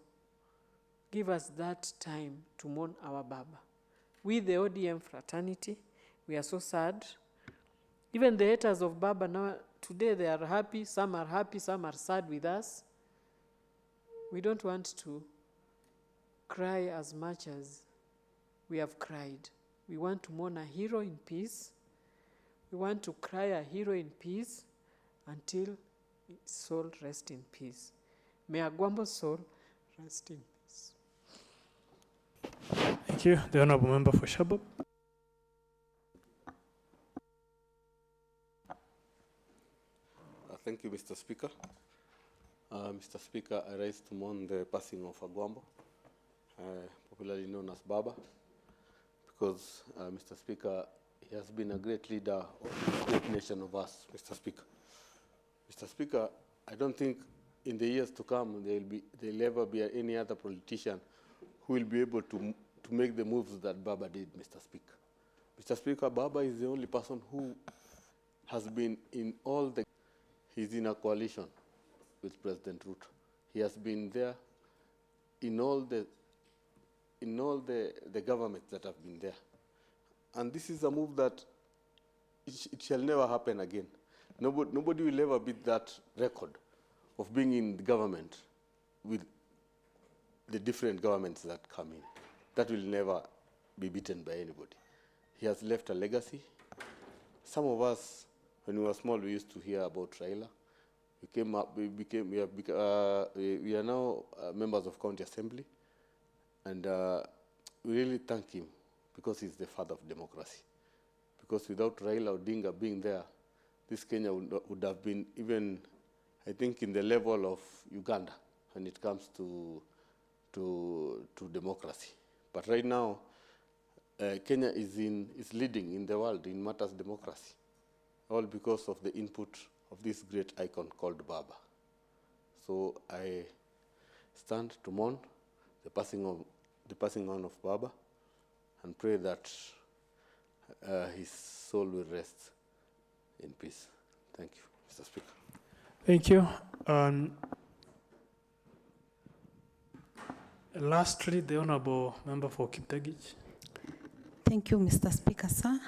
give us that time to mourn our Baba. We, the ODM fraternity, we are so sad. Even the haters of Baba now, today they are happy, some are sad with us. We don't want to cry as much as we have cried. We want to mourn a hero in peace. We want to cry a hero in peace until his soul rest in peace. May Agwambo's soul rest in peace. Thank you. The Honorable Member for Shabab. Thank you, Mr. Speaker. Mr. Speaker, I rise to mourn the passing of Agwambo, popularly known as Baba, because, Mr. Speaker, he has been a great leader of the great nation of us, Mr. Speaker. Mr. Speaker, I don't think in the years to come there'll ever be any other politician who will be able to make the moves that Baba did, Mr. Speaker. Mr. Speaker, Baba is the only person who has been in all the... He's in a coalition with President Ruto. He has been there in all the governments that have been there. And this is a move that it shall never happen again. Nobody will ever beat that record of being in the government with the different governments that come in. That will never be beaten by anybody. He has left a legacy. Some of us, when we were small, we used to hear about Raila. We are now members of County Assembly, and we really thank him because he's the father of democracy. Because without Raila Odinga being there, this Kenya would have been even, I think, in the level of Uganda when it comes to democracy. But right now, Kenya is leading in the world in matters democracy, all because of the input of this great icon called Baba. So I stand to mourn the passing on of Baba, and pray that his soul will rest in peace. Thank you, Mr. Speaker. Thank you. Lastly, the Honourable Member for Kiptagich. Thank you, Mr. Speaker, sir.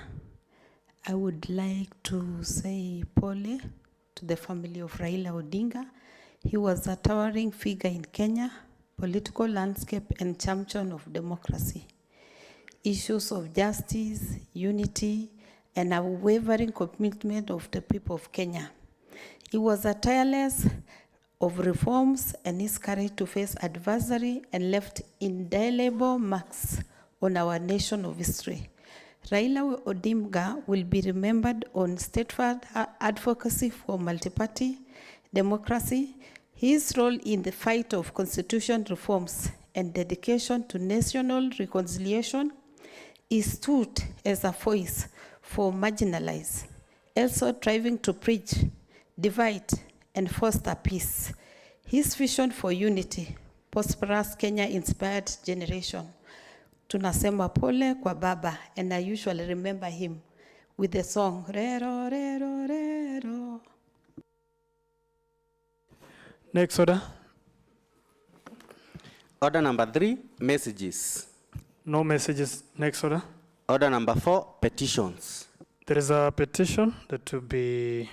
I would like to say pole to the family of Raila Odinga. He was a towering figure in Kenya, political landscape and champion of democracy. Issues of justice, unity, and a unwavering commitment of the people of Kenya. He was a tireless of reforms and his courage to face adversary and left indelible marks on our nation of history. Raila Odinga will be remembered on steadfast advocacy for multi-party democracy, his role in the fight of constitution reforms, and dedication to national reconciliation. He stood as a voice for marginalized, also striving to preach, divide, and foster peace. His vision for unity, prosperous Kenya inspired generation. Tunasema pole kwa baba, and I usually remember him with the song, Rero, Rero, Rero. Next order. Order number 3, messages. No messages. Next order. Order number 4, petitions. There is a petition that will be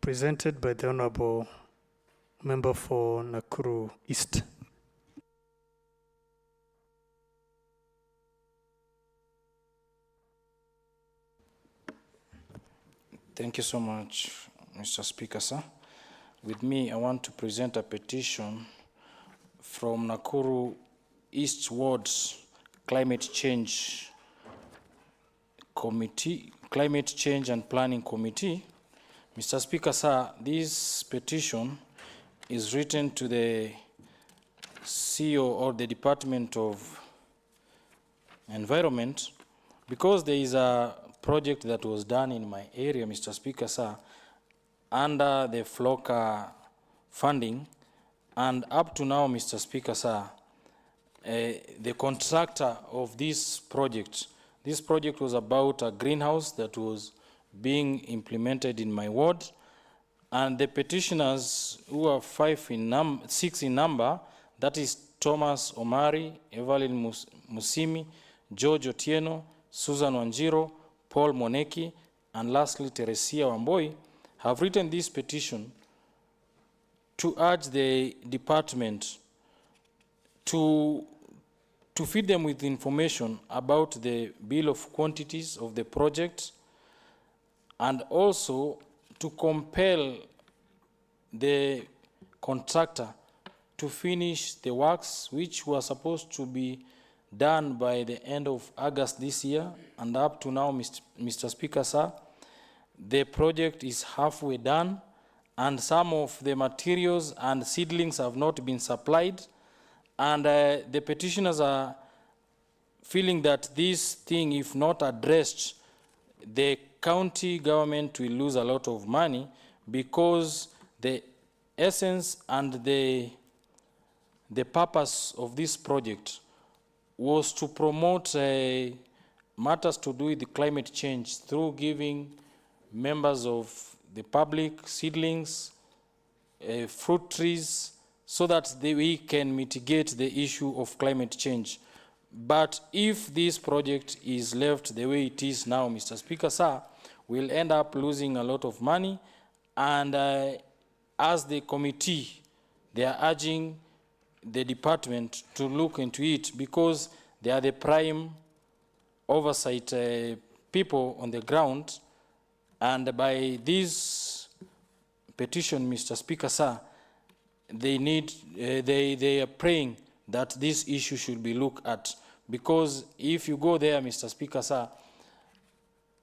presented by the Honourable Member for Nakuru East. Thank you so much, Mr. Speaker, sir. With me, I want to present a petition from Nakuru East Ward's Climate Change Committee, Climate Change and Planning Committee. Mr. Speaker, sir, this petition is written to the CEO or the Department of Environment because there is a project that was done in my area, Mr. Speaker, sir, under the FLOCA funding, and up to now, Mr. Speaker, sir, the contractor of this project was about a greenhouse that was being implemented in my ward, and the petitioners, who are 6 in number, that is Thomas Omari, Evelyn Musimi, George Otieno, Susan Wanjiro, Paul Moneki, and lastly Teresia Wamboi, have written this petition to urge the department to feed them with information about the bill of quantities of the project, and also to compel the contractor to finish the works which were supposed to be done by the end of August this year, and up to now, Mr. Speaker, sir, the project is halfway done, and some of the materials and seedlings have not been supplied, and the petitioners are feeling that this thing, if not addressed, the county government will lose a lot of money, because the essence and the purpose of this project was to promote matters to do with the climate change through giving members of the public seedlings, fruit trees, so that we can mitigate the issue of climate change. But if this project is left the way it is now, Mr. Speaker, sir, we'll end up losing a lot of money, and as the committee, they are urging the department to look into it, because they are the prime oversight people on the ground, and by this petition, Mr. Speaker, sir, they are praying that this issue should be looked at, because if you go there, Mr. Speaker, sir,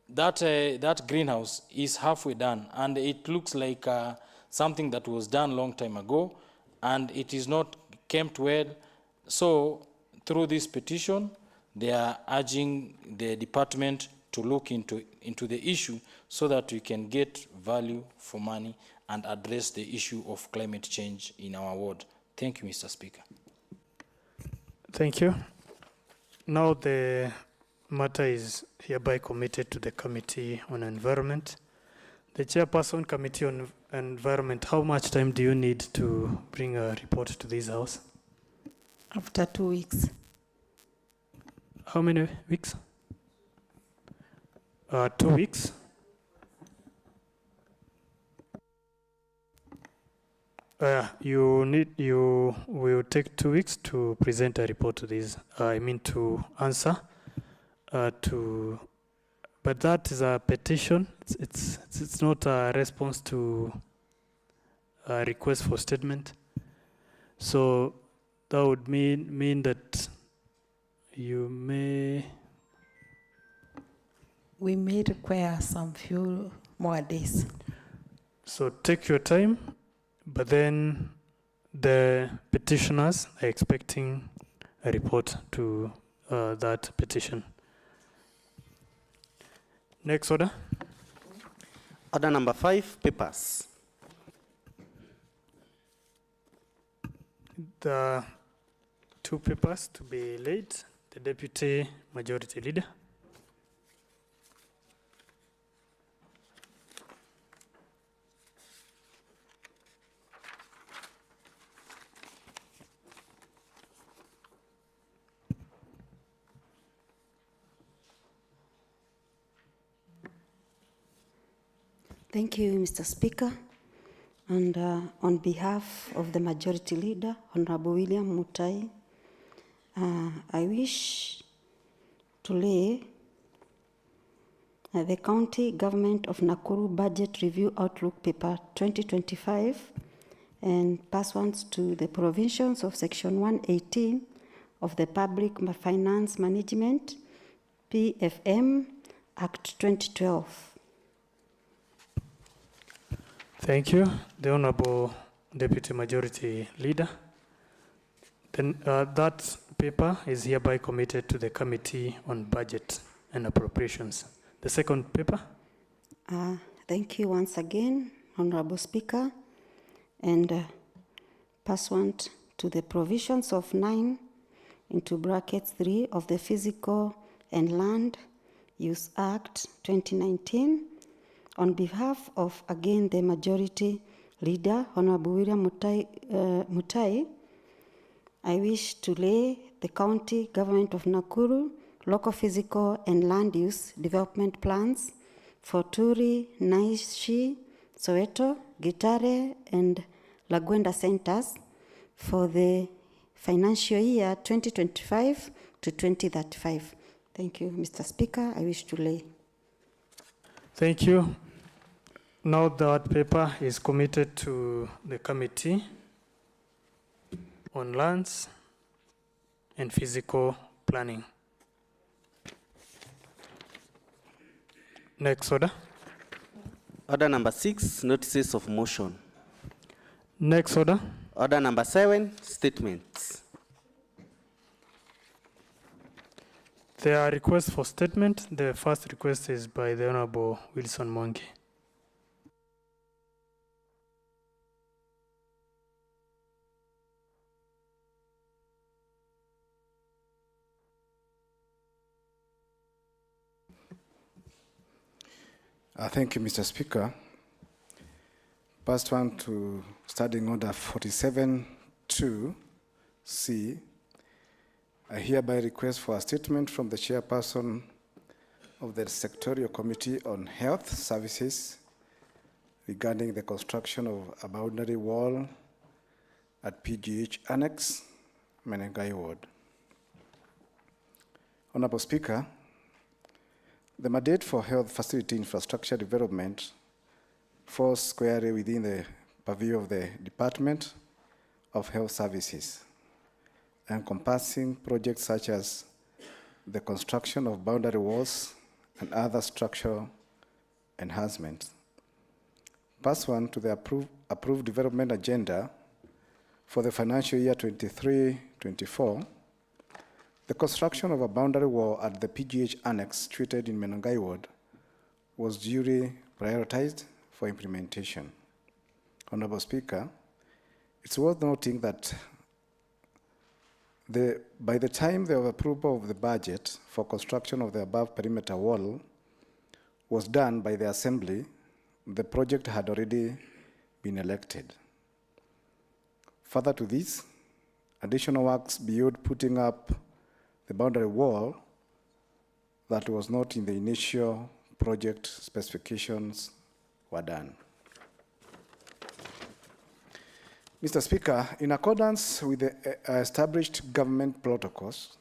that greenhouse is halfway done, and it looks like something that was done long time ago, and it is not kept well. So through this petition, they are urging the department to look into the issue, so that we can get value for money and address the issue of climate change in our ward. Thank you, Mr. Speaker. Thank you. Now the matter is hereby committed to the Committee on Environment. The Chairperson, Committee on Environment, how much time do you need to bring a report to this House? After 2 weeks. How many weeks? 2 weeks. You will take 2 weeks to present a report to this. To answer but that is a petition. It's not a response to a request for statement. So that would mean that you may. We may require some few more days. So take your time, but then the petitioners are expecting a report to that petition. Next order. Order number 5, papers. The 2 papers to be laid. The Deputy Majority Leader. Thank you, Mr. Speaker. And on behalf of the Majority Leader, Honorable William Mutai, I wish to lay the County Government of Nakuru Budget Review Outlook Paper 2025 and pursuant to the provisions of Section 118 of the Public Finance Management PFM Act 2012. Thank you, the Honorable Deputy Majority Leader. Then that paper is hereby committed to the Committee on Budget and Appropriations. The second paper. Thank you once again, Honorable Speaker. And pursuant to the provisions of 9 (3) of the Physical and Land Use Act 2019, on behalf of, again, the Majority Leader, Honorable William Mutai, I wish to lay the County Government of Nakuru local physical and land use development plans for Turi, Naishi, Soweto, Gitare and Langwenda centers for the financial year 2025 to 2035. Thank you, Mr. Speaker. I wish to lay. Thank you. Now that paper is committed to the Committee on Lands and Physical Planning. Next order. Order number 6, notices of motion. Next order. Order number 7, statements. There are requests for statement. The first request is by the Honorable Wilson Mwangi. Thank you, Mr. Speaker. First one to Standing Order 47-2C. I hereby request for a statement from the chairperson of the Sectorial Committee on Health Services regarding the construction of a boundary wall at PGH Annex, Menengai Ward. Honorable Speaker, the mandate for health facility infrastructure development falls squarely within the purview of the Department of Health Services, encompassing projects such as the construction of boundary walls and other structural enhancements. Pursuant to the approved development agenda for the financial year 23-24, the construction of a boundary wall at the PGH Annex situated in Menengai Ward was duly prioritized for implementation. Honorable Speaker, it's worth noting that By the time the approval of the budget for construction of the above perimeter wall was done by the Assembly, the project had already been elected. Further to this, additional works beyond putting up the boundary wall that was not in the initial project specifications were done. Mr. Speaker, in accordance with the established government protocols,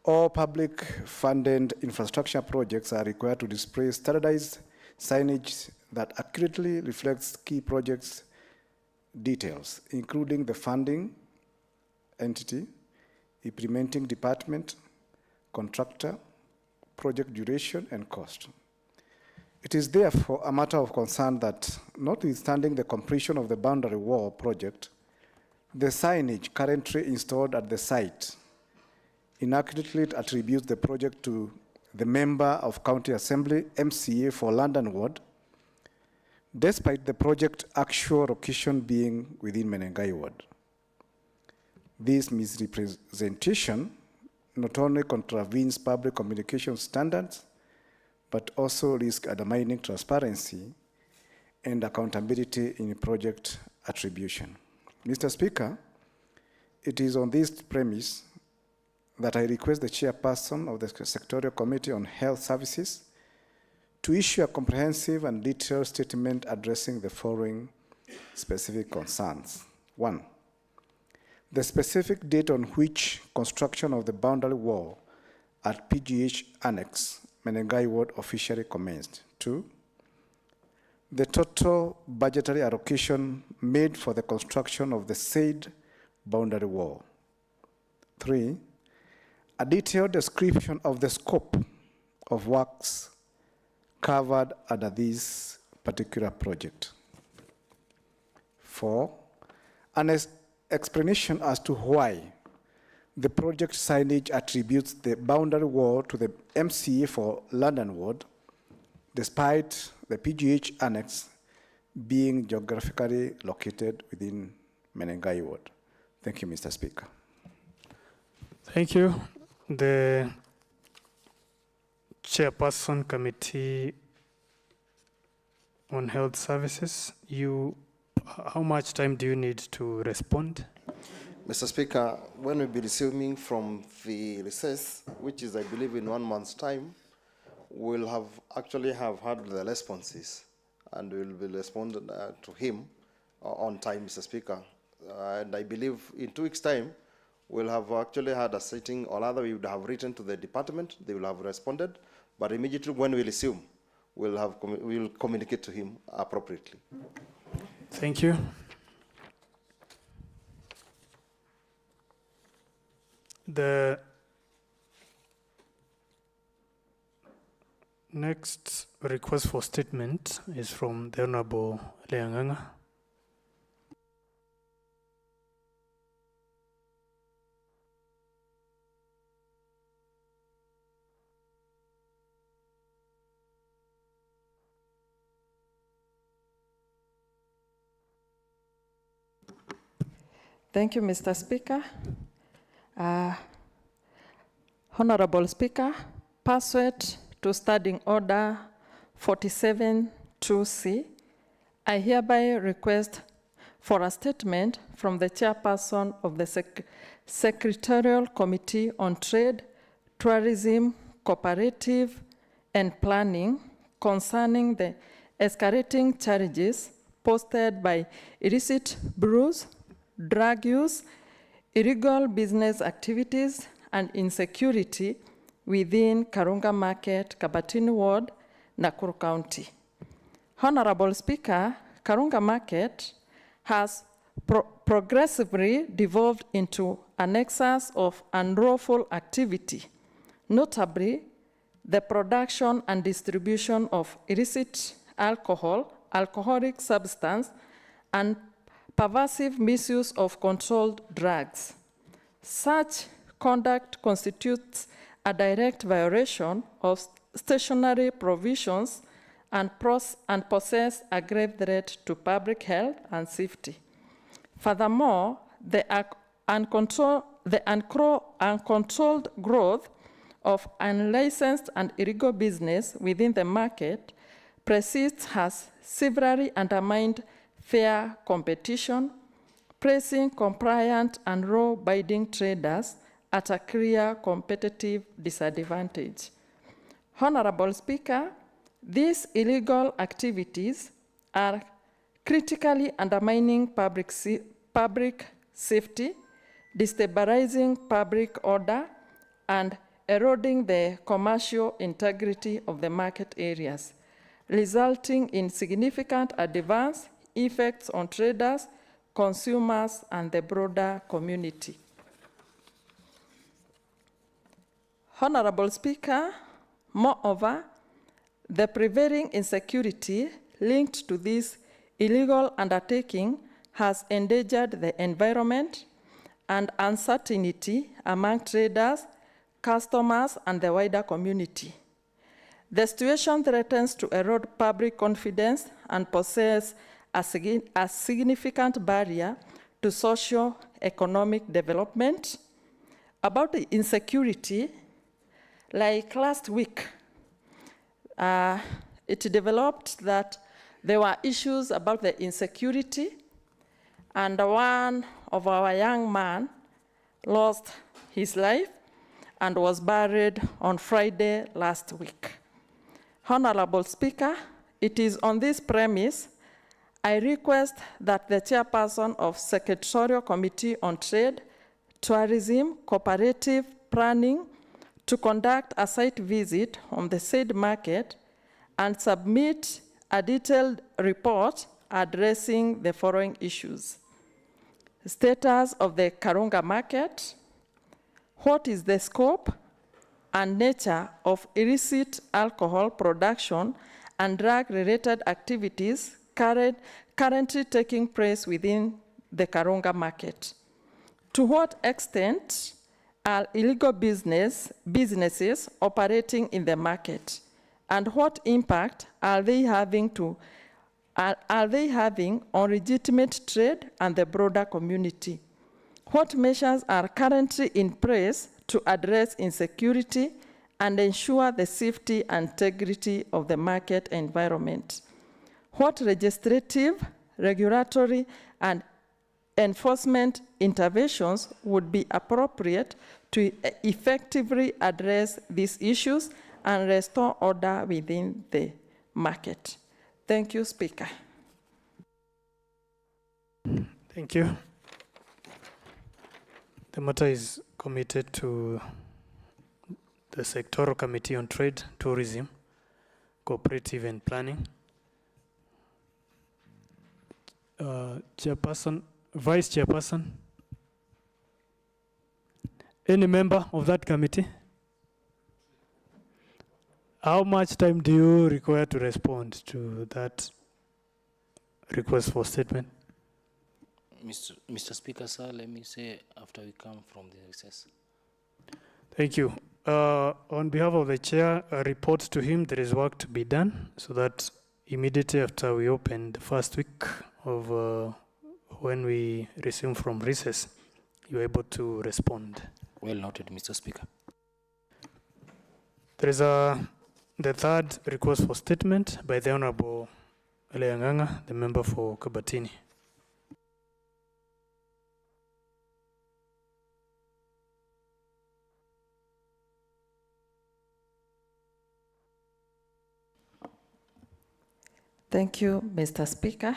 all public-funded infrastructure projects are required to display standardized signage that accurately reflects key projects details, including the funding entity, implementing department, contractor, project duration, and cost. It is therefore a matter of concern that, notwithstanding the completion of the boundary wall project, the signage currently installed at the site inaccurately attributes the project to the member of County Assembly, MCA for London Ward, despite the project actual location being within Menengai Ward. This misrepresentation not only contravenes public communication standards, but also risks undermining transparency and accountability in project attribution. Mr. Speaker, it is on this premise that I request the chairperson of the Sectorial Committee on Health Services to issue a comprehensive and detailed statement addressing the following specific concerns. 1, the specific date on which construction of the boundary wall at PGH Annex, Menengai Ward officially commenced. 2, the total budgetary allocation made for the construction of the said boundary wall. 3, a detailed description of the scope of works covered under this particular project. 4, an explanation as to why the project signage attributes the boundary wall to the MCA for London Ward, despite the PGH Annex being geographically located within Menengai Ward. Thank you, Mr. Speaker. Thank you. The Chairperson Committee on Health Services, how much time do you need to respond? Mr. Speaker, when we'll be resuming from the recess, which is, I believe, in 1 month's time, we'll have actually have had the responses, and we'll be responding to him on time, Mr. Speaker. And I believe in 2 weeks' time, we'll have actually had a sitting, or rather we would have written to the department, they will have responded, but immediately when we resume, we'll communicate to him appropriately. Thank you. The next request for statement is from the Honorable Leanganga. Thank you, Mr. Speaker. Honorable Speaker, pursuant to Standing Order 47-2C, I hereby request for a statement from the chairperson of the Secretarial Committee on Trade, Tourism, Cooperative, and Planning concerning the escalating charges posted by illicit brews, drug use, illegal business activities, and insecurity within Karunga Market, Kabatini Ward, Nakuru County. Honorable Speaker, Karunga Market has progressively devolved into a nexus of unlawful activity, notably the production and distribution of illicit alcohol, alcoholic substance, and pervasive misuse of controlled drugs. Such conduct constitutes a direct violation of statutory provisions and possess a grave threat to public health and safety. Furthermore, the the uncontrolled growth of unlicensed and illegal business within the market persists has severely undermined fair competition, placing compliant and law-abiding traders at a clear competitive disadvantage. Honorable Speaker, these illegal activities are critically undermining public safety, destabilizing public order, and eroding the commercial integrity of the market areas, resulting in significant adverse effects on traders, consumers, and the broader community. Honorable Speaker, moreover, the prevailing insecurity linked to this illegal undertaking has endangered the environment, and uncertainty among traders, customers, and the wider community. The situation threatens to erode public confidence and poses a significant barrier to socio-economic development. About the insecurity, like last week, it developed that there were issues about the insecurity, and one of our young men lost his life and was buried on Friday last week. Honorable Speaker, it is on this premise I request that the chairperson of Secretarial Committee on Trade, Tourism, Cooperative Planning to conduct a site visit on the said market and submit a detailed report addressing the following issues: status of the Karunga Market, what is the scope and nature of illicit alcohol production and drug-related activities currently taking place within the Karunga Market. To what extent are illegal businesses operating in the market, and what impact are they having on legitimate trade and the broader community? What measures are currently in place to address insecurity and ensure the safety and integrity of the market environment? What legislative, regulatory, and enforcement interventions would be appropriate to effectively address these issues and restore order within the market? Thank you, Speaker. Thank you. The matter is committed to the Sectoral Committee on Trade, Tourism, Cooperative and Planning. Chairperson, Vice Chairperson, any member of that committee? How much time do you require to respond to that request for statement? Mr. Speaker, sir, let me say after we come from the recess. Thank you. On behalf of the chair, a report to him, there is work to be done so that immediately after we open the first week of when we resume from recess, you're able to respond. Well noted, Mr. Speaker. There is the third request for statement by the Honorable Leanganga, the member for Kabatini. Thank you, Mr. Speaker.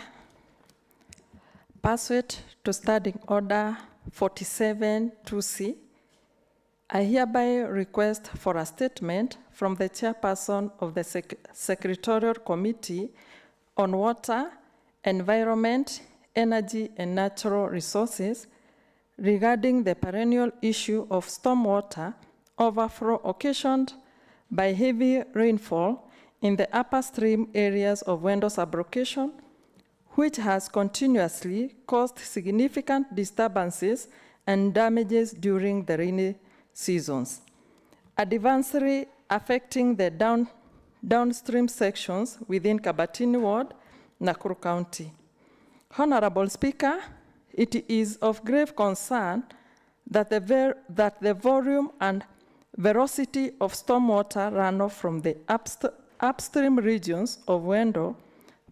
Pursuant to Standing Order 47-2C, I hereby request for a statement from the chairperson of the Secretarial Committee on Water, Environment, Energy and Natural Resources regarding the perennial issue of stormwater overflow occasioned by heavy rainfall in the upper stream areas of Wendo sublocation, which has continuously caused significant disturbances and damages during the rainy seasons, adversely affecting the downstream sections within Kabatini Ward, Nakuru County. Honorable Speaker, it is of grave concern that the volume and velocity of stormwater runoff from the upstream regions of Wendo,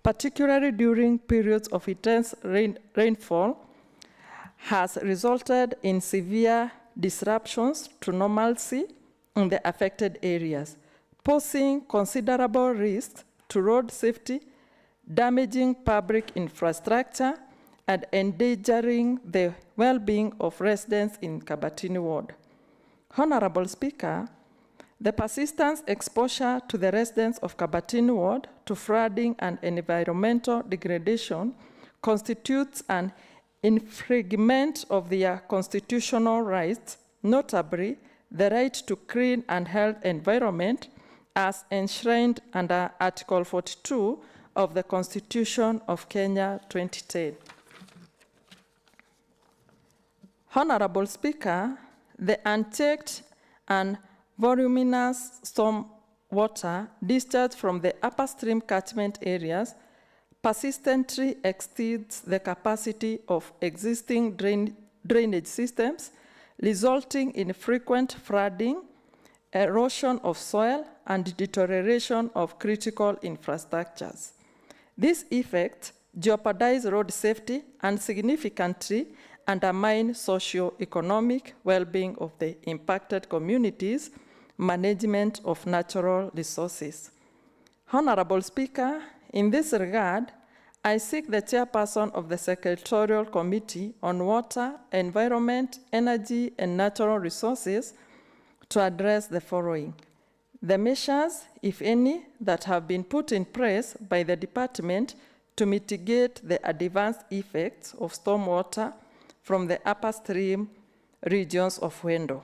particularly during periods of intense rainfall, has resulted in severe disruptions to normalcy in the affected areas, posing considerable risks to road safety, damaging public infrastructure, and endangering the well-being of residents in Kabatini Ward. Honorable Speaker, the persistent exposure to the residents of Kabatini Ward to flooding and environmental degradation constitutes an infringement of their constitutional rights, notably the right to clean and healthy environment as enshrined under Article 42 of the Constitution of Kenya 2010. Honorable Speaker, the unchecked and voluminous storm water discharged from the upper stream catchment areas persistently exceeds the capacity of existing drainage systems, resulting in frequent flooding, erosion of soil, and deterioration of critical infrastructures. These effects jeopardize road safety and significantly undermine socio-economic well-being of the impacted communities, management of natural resources. Honorable Speaker, in this regard, I seek the chairperson of the Secretarial Committee on Water, Environment, Energy, and Natural Resources to address the following. The measures, if any, that have been put in place by the department to mitigate the adverse effects of stormwater from the upper stream regions of Wendo.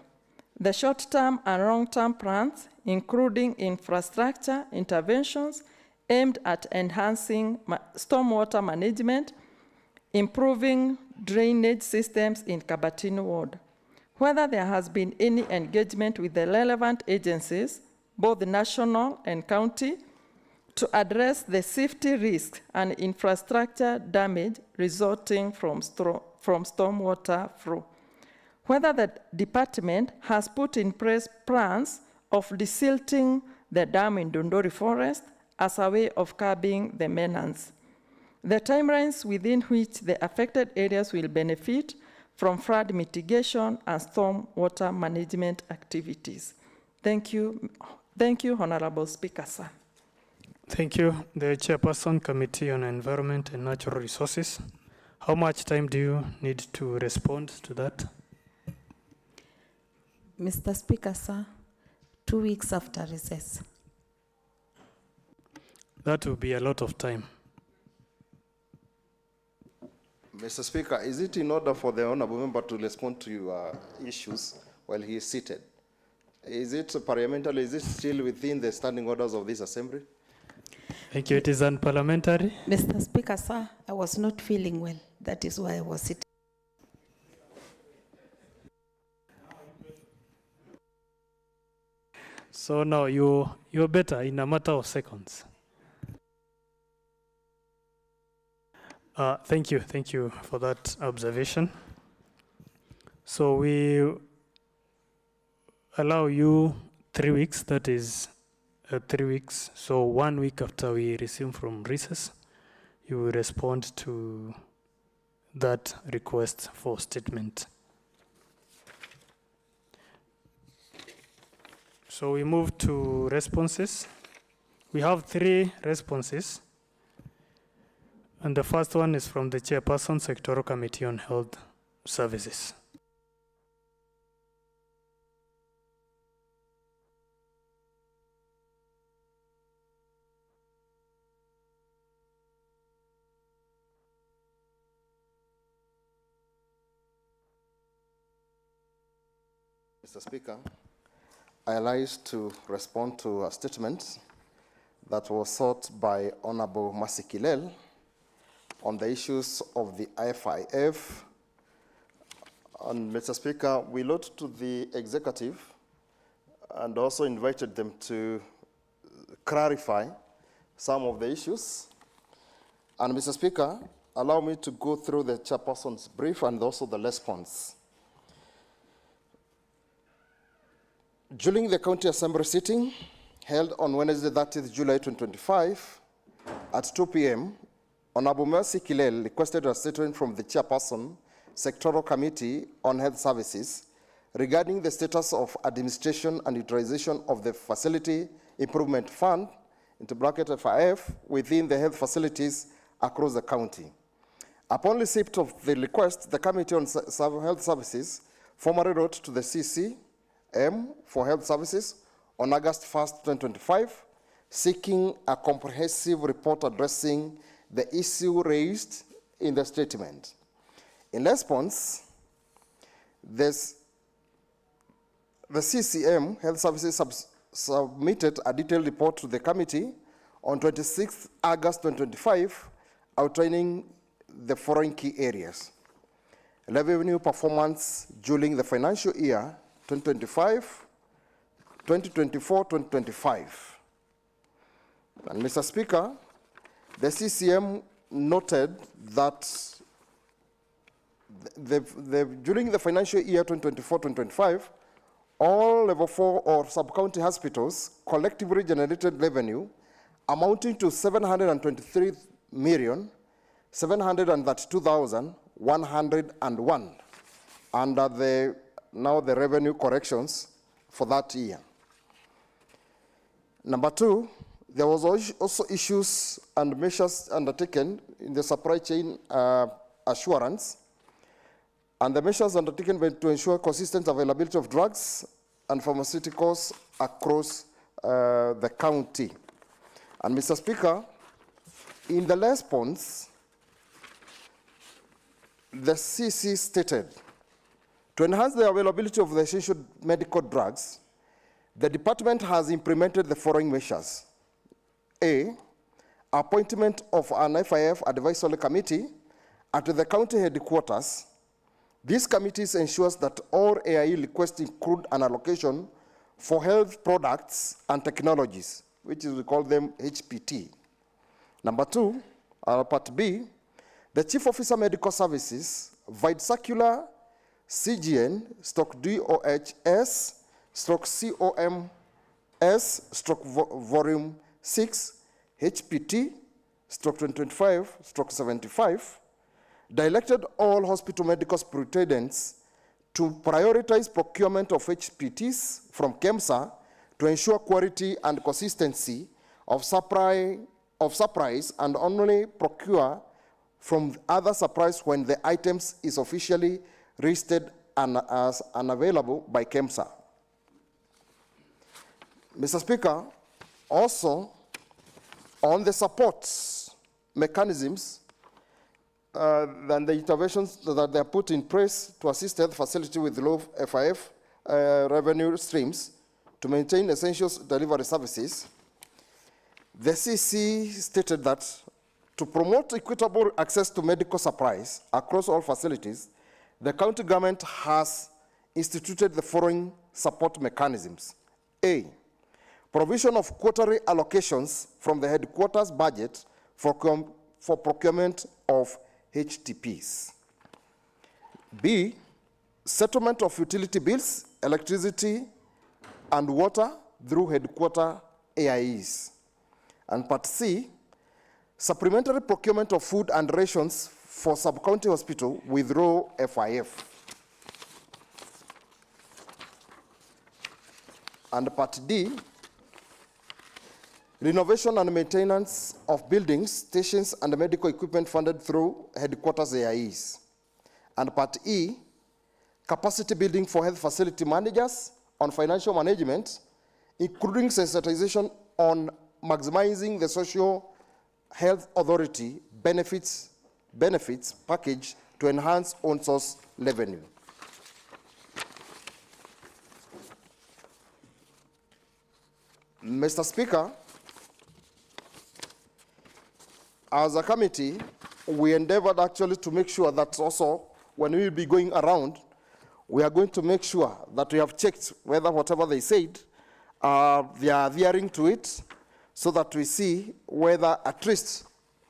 The short-term and long-term plans, including infrastructure interventions aimed at enhancing stormwater management, improving drainage systems in Kabatini Ward. Whether there has been any engagement with the relevant agencies, both national and county, to address the safety risks and infrastructure damage resulting from stormwater flow. Whether the department has put in place plans of desilting the dam in Dondori Forest as a way of curbing the menace. The timelines within which the affected areas will benefit from flood mitigation and stormwater management activities. Thank you. Thank you, Honorable Speaker, sir. Thank you. The Chairperson, Committee on Environment and Natural Resources. How much time do you need to respond to that? Mr. Speaker, sir, 2 weeks after recess. That will be a lot of time. Mr. Speaker, is it in order for the honorable member to respond to your issues while he is seated? Is it parliamentary? Is it still within the standing orders of this assembly? Thank you. It is unparliamentary. Mr. Speaker, sir, I was not feeling well. That is why I was sitting. So now you're better in a matter of seconds. Thank you for that observation. So we allow you 3 weeks, that is 3 weeks. So 1 week after we resume from recess, you will respond to that request for statement. So we move to responses. We have 3 responses. And the first one is from the Chairperson, Sectoral Committee on Health Services. Mr. Speaker, I rise to respond to a statement that was sought by Honorable Masikilel on the issues of the IFIF. And Mr. Speaker, we wrote to the executive and also invited them to clarify some of the issues. And Mr. Speaker, allow me to go through the chairperson's brief and also the response. During the County Assembly sitting held on Wednesday, 30th July 2025 at 2 p.m., Honorable Mercy Kilel requested a statement from the chairperson, Sectoral Committee on Health Services regarding the status of administration and utilization of the Facility Improvement Fund, into bracket FIF, within the health facilities across the county. Upon receipt of the request, the Committee on Health Services formally wrote to the CCM for Health Services on August 1st, 2025, seeking a comprehensive report addressing the issue raised in the statement. In response, the CCM Health Services submitted a detailed report to the committee on 26 August 2025, outlining the following key areas: revenue performance during the financial year 2024-2025. And Mr. Speaker, the CCM noted that during the financial year 2024-2025, all level 4 or sub-county hospitals collectively generated revenue amounting to 733,732,101 under the revenue corrections for that year. Number 2, there was also issues and measures undertaken in the supply chain assurance, and the measures undertaken were to ensure consistent availability of drugs and pharmaceuticals across the county. And Mr. Speaker, in the response, the CC stated, to enhance the availability of the essential medical drugs, the department has implemented the following measures. A, appointment of an FIF advisory committee at the county headquarters. This committee ensures that all AIE requests include an allocation for health products and technologies, which is, we call them HPT. Number 2, part B, the Chief Officer Medical Services, via circular CGN/DOHS/COMS/volume 6, HPT/2025/75, directed all hospital medical superintendents to prioritize procurement of HPTs from KEMSA to ensure quality and consistency of supplies and only procure from other suppliers when the items is officially listed as unavailable by KEMSA. Mr. Speaker, also on the support mechanisms and the interventions that they are put in place to assist health facility with low FIF revenue streams to maintain essential delivery services, the CC stated that to promote equitable access to medical supplies across all facilities, the county government has instituted the following support mechanisms. A, provision of quarterly allocations from the headquarters budget for procurement of HTPs. B, settlement of utility bills, electricity and water through headquarter AIEs. And part C, supplementary procurement of food and rations for sub-county hospital with raw FIF. And part D, renovation and maintenance of buildings, stations, and medical equipment funded through headquarters AIEs. And part E, capacity building for health facility managers on financial management, including sensitization on maximizing the social health authority benefits package to enhance on-source revenue. Mr. Speaker, as a committee, we endeavored actually to make sure that also when we will be going around, we are going to make sure that we have checked whether whatever they said, they are adhering to it, so that we see whether at least,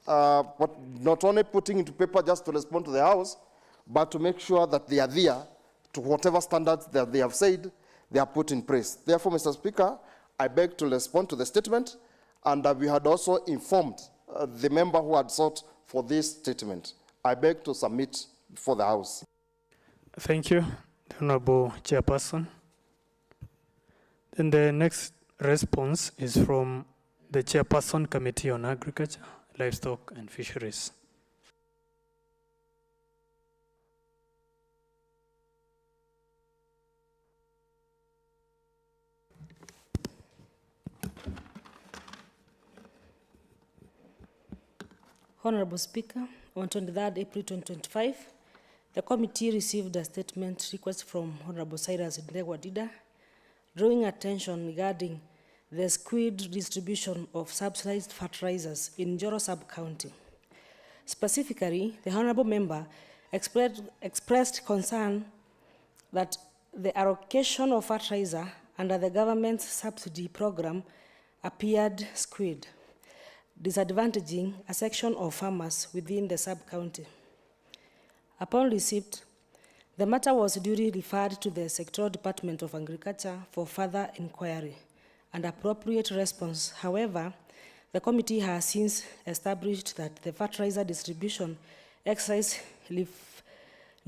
not only putting into paper just to respond to the House, but to make sure that they adhere to whatever standards that they have said they are put in place. Therefore, Mr. Speaker, I beg to respond to the statement, and we had also informed the member who had sought for this statement. I beg to submit for the House. Thank you, the Honorable Chairperson. Then the next response is from the Chairperson Committee on Agriculture, Livestock and Fisheries. Honorable Speaker, on 23rd April 2025, the committee received a statement request from Honorable Cyrus Ndegwa-Dida, drawing attention regarding the skewed distribution of subsidized fertilizers in Njoro sub-county. Specifically, the honorable member expressed concern that the allocation of fertilizer under the government's subsidy program appeared skewed, disadvantaging a section of farmers within the sub-county. Upon receipt, the matter was duly referred to the Sectoral Department of Agriculture for further inquiry and appropriate response. However, the committee has since established that the fertilizer distribution exercise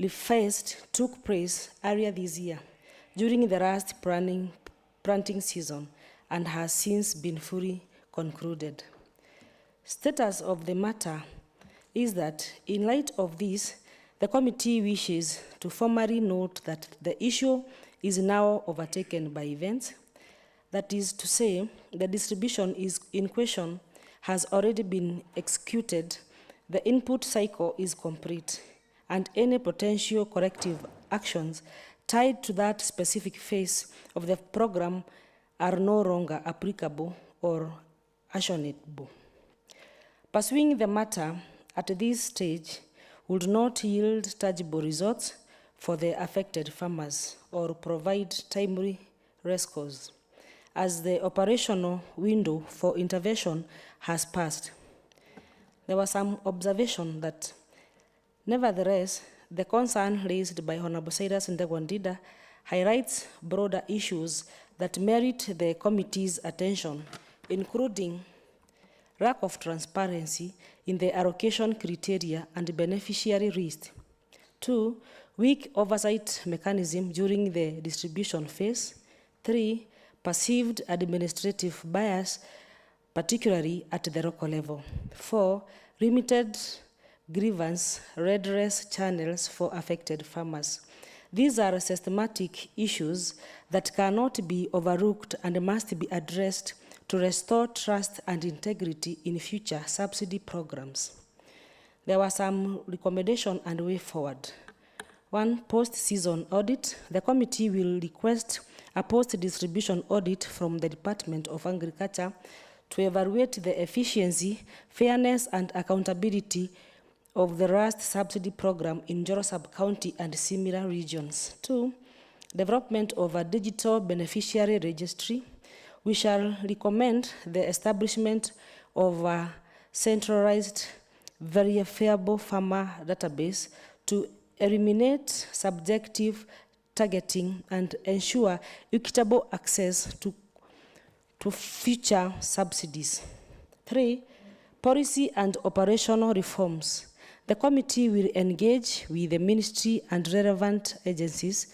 phase took place earlier this year during the last planting season and has since been fully concluded. Status of the matter is that in light of this, the committee wishes to formally note that the issue is now overtaken by events. That is to say, the distribution is in question has already been executed, the input cycle is complete, and any potential corrective actions tied to that specific phase of the program are no longer applicable or actionable. Pursuing the matter at this stage would not yield tangible results for the affected farmers or provide timely rescues, as the operational window for intervention has passed. There was some observation that, nevertheless, the concern raised by Honorable Cyrus Ndegwa-Dida highlights broader issues that merit the committee's attention, including lack of transparency in the allocation criteria and beneficiary list. 2, weak oversight mechanism during the distribution phase. 3, perceived administrative bias, particularly at the local level. 4, limited grievance redress channels for affected farmers. These are systematic issues that cannot be overlooked and must be addressed to restore trust and integrity in future subsidy programs. There were some recommendations and way forward. 1, post-season audit. The committee will request a post-distribution audit from the Department of Agriculture to evaluate the efficiency, fairness, and accountability of the last subsidy program in Njoro sub-county and similar regions. 2, development of a digital beneficiary registry. We shall recommend the establishment of a centralized, verifiable farmer database to eliminate subjective targeting and ensure equitable access to future subsidies. 3, policy and operational reforms. The committee will engage with the ministry and relevant agencies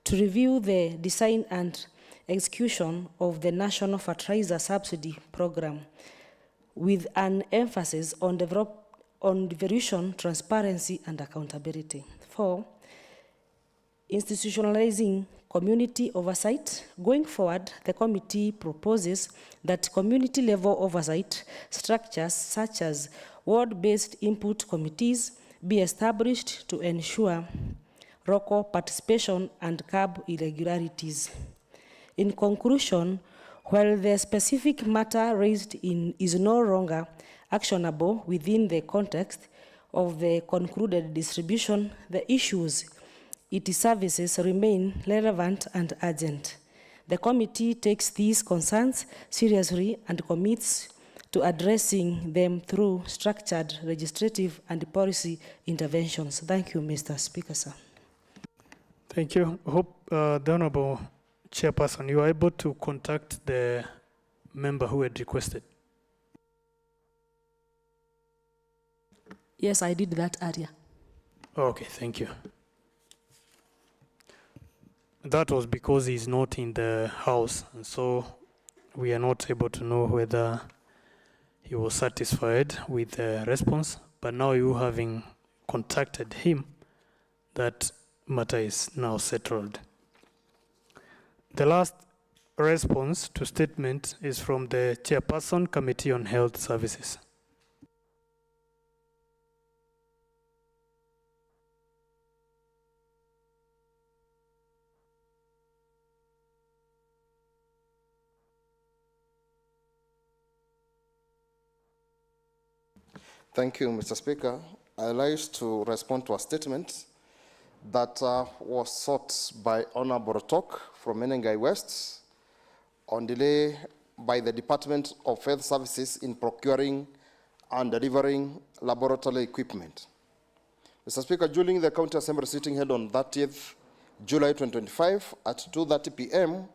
to review the design and execution of the National Fertilizer Subsidy Program with an emphasis on devolution, transparency, and accountability. 4, institutionalizing community oversight. Going forward, the committee proposes that community-level oversight structures such as ward-based input committees be established to ensure local participation and curb irregularities. In conclusion, while the specific matter raised is no longer actionable within the context of the concluded distribution, the issues it services remain relevant and urgent. The committee takes these concerns seriously and commits to addressing them through structured legislative and policy interventions. Thank you, Mr. Speaker, sir. Thank you. I hope the Honorable Chairperson, you are able to contact the member who had requested? Yes, I did that earlier. Okay, thank you. That was because he's not in the house, and so we are not able to know whether he was satisfied with the response. But now you having contacted him, that matter is now settled. The last response to statement is from the Chairperson, Committee on Health Services. Thank you, Mr. Speaker. I'd like to respond to a statement that was sought by Honorable Talk from Menengai West on delay by the Department of Health Services in procuring and delivering laboratory equipment. Mr. Speaker, during the County Assembly sitting held on 30th July 2025 at 2:30 p.m.,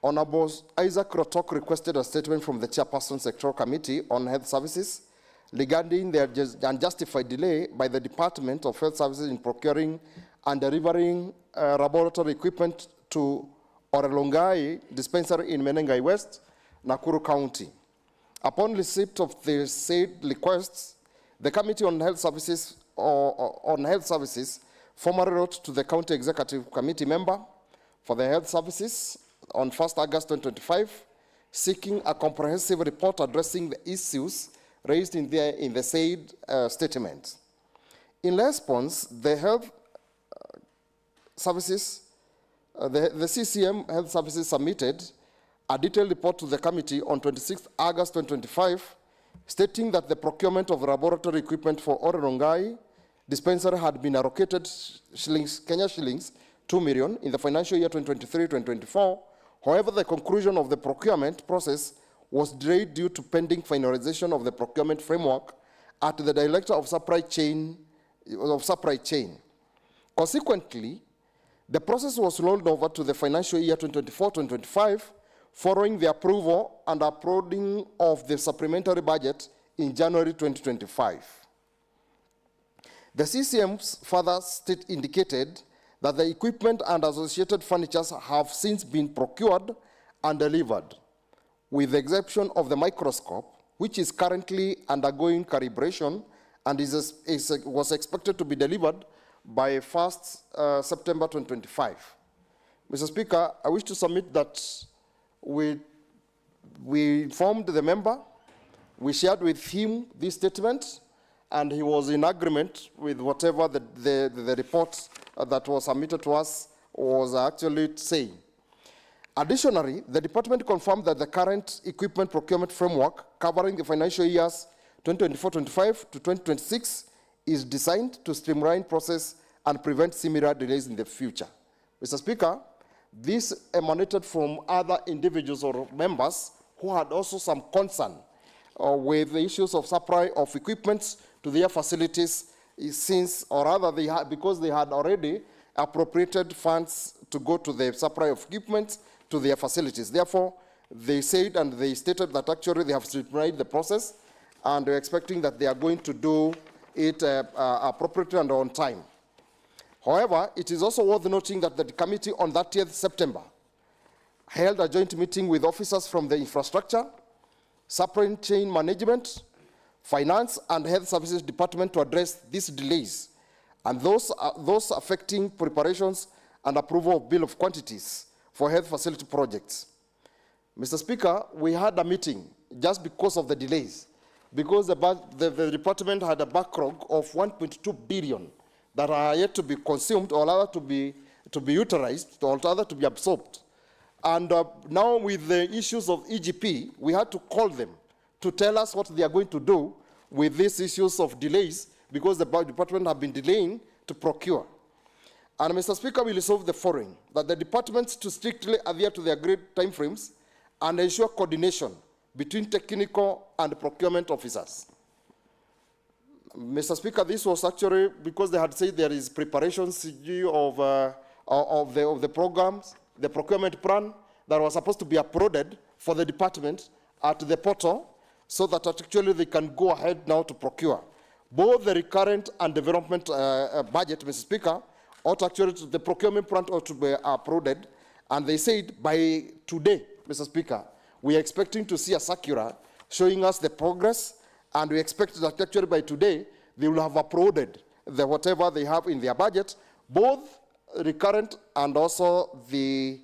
Honorable Isaac Rotok requested a statement from the Chairperson Sectoral Committee on Health Services regarding the unjustified delay by the Department of Health Services in procuring and delivering laboratory equipment to Orelongai dispensary in Menengai West, Nakuru County. Upon receipt of the said requests, the Committee on Health Services formally wrote to the County Executive Committee member for the Health Services on 1st August 2025, seeking a comprehensive report addressing the issues raised in the said statement. In response, the Health Services, the CCM Health Services submitted a detailed report to the committee on 26 August 2025, stating that the procurement of laboratory equipment for Orelongai dispensary had been allocated Kenya shillings 2 million in the financial year 2023-2024. However, the conclusion of the procurement process was delayed due to pending finalization of the procurement framework at the Director of Supply Chain. Consequently, the process was rolled over to the financial year 2024-2025, following the approval and uploading of the supplementary budget in January 2025. The CCM's further indicated that the equipment and associated furnitures have since been procured and delivered, with the exception of the microscope, which is currently undergoing calibration and was expected to be delivered by 1st September 2025. Mr. Speaker, I wish to submit that we informed the member, we shared with him this statement, and he was in agreement with whatever the report that was submitted to us was actually saying. Additionally, the department confirmed that the current equipment procurement framework covering the financial years 2024-25 to 2026 is designed to streamline process and prevent similar delays in the future. Mr. Speaker, this emanated from other individuals or members who had also some concern with the issues of supply of equipment to their facilities since, or rather because they had already appropriated funds to go to the supply of equipment to their facilities. Therefore, they said and they stated that actually they have streamlined the process and they're expecting that they are going to do it appropriately and on time. However, it is also worth noting that the committee on 30th September held a joint meeting with officers from the infrastructure, supply chain management, finance and health services department to address these delays and those affecting preparations and approval of bill of quantities for health facility projects. Mr. Speaker, we had a meeting just because of the delays, because the department had a backlog of 1.2 billion that are yet to be consumed or rather to be utilized or rather to be absorbed. And now with the issues of EGP, we had to call them to tell us what they are going to do with these issues of delays because the department have been delaying to procure. And Mr. Speaker, we resolve the following, that the departments to strictly adhere to the agreed timeframes and ensure coordination between technical and procurement officers. Mr. Speaker, this was actually because they had said there is preparations of the programs, the procurement plan that was supposed to be uploaded for the department at the portal so that actually they can go ahead now to procure. Both the recurrent and development budget, Mr. Speaker, ought actually to, the procurement plan ought to be uploaded, and they said by today, Mr. Speaker, we are expecting to see a circular showing us the progress, and we expect that actually by today they will have uploaded the whatever they have in their budget, both recurrent and also the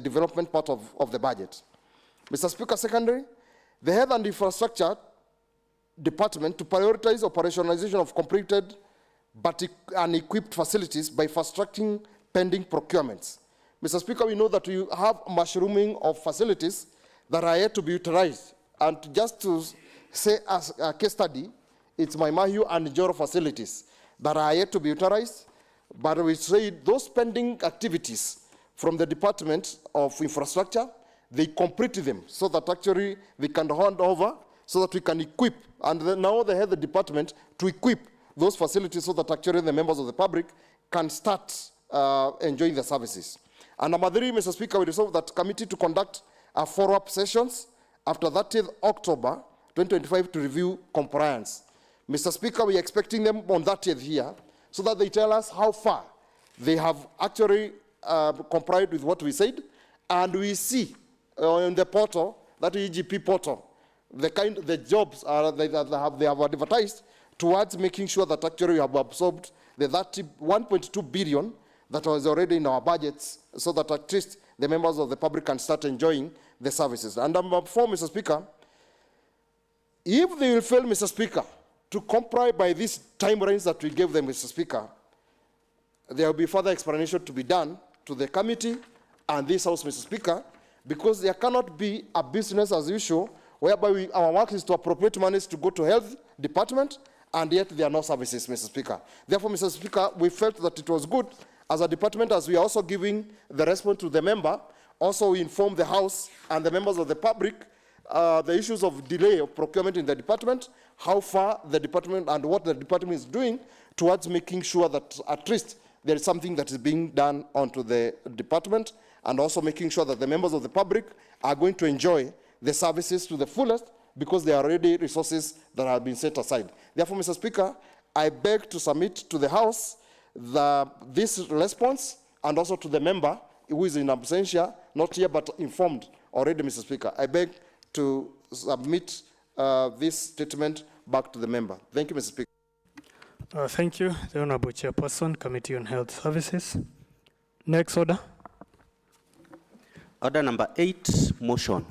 development part of the budget. Mr. Speaker, secondly, the Health and Infrastructure Department to prioritize operationalization of completed but unequipped facilities by fast-tracking pending procurements. Mr. Speaker, we know that we have mushrooming of facilities that are yet to be utilized. And just to say as a case study, it's my Mahiu and Joro facilities that are yet to be utilized, but we say those pending activities from the Department of Infrastructure, they complete them so that actually they can hand over so that we can equip, and now they have the department to equip those facilities so that actually the members of the public can start enjoying the services. And number three, Mr. Speaker, we resolve that committee to conduct a follow-up sessions after 30th October 2025 to review compliance. Mr. Speaker, we are expecting them on 30th here so that they tell us how far they have actually complied with what we said, and we see on the portal, that EGP portal, the jobs they have advertised towards making sure that actually we have absorbed the 1.2 billion that was already in our budgets so that at least the members of the public can start enjoying the services. And number four, Mr. Speaker, if they will fail, Mr. Speaker, to comply by these time range that we gave them, Mr. Speaker, there will be further explanation to be done to the committee and this House, Mr. Speaker, because there cannot be a business as usual whereby our work is to appropriate monies to go to health department, and yet there are no services, Mr. Speaker. Therefore, Mr. Speaker, we felt that it was good as a department, as we are also giving the response to the member, also we inform the House and the members of the public the issues of delay of procurement in the department, how far the department and what the department is doing towards making sure that at least there is something that is being done onto the department, and also making sure that the members of the public are going to enjoy the services to the fullest because there are already resources that have been set aside. Therefore, Mr. Speaker, I beg to submit to the House this response, and also to the member who is in absentia, not here but informed already, Mr. Speaker. I beg to submit this statement back to the member. Thank you, Mr. Speaker. Thank you, the Honorable Chairperson, Committee on Health Services. Next order. Order number 8, motion.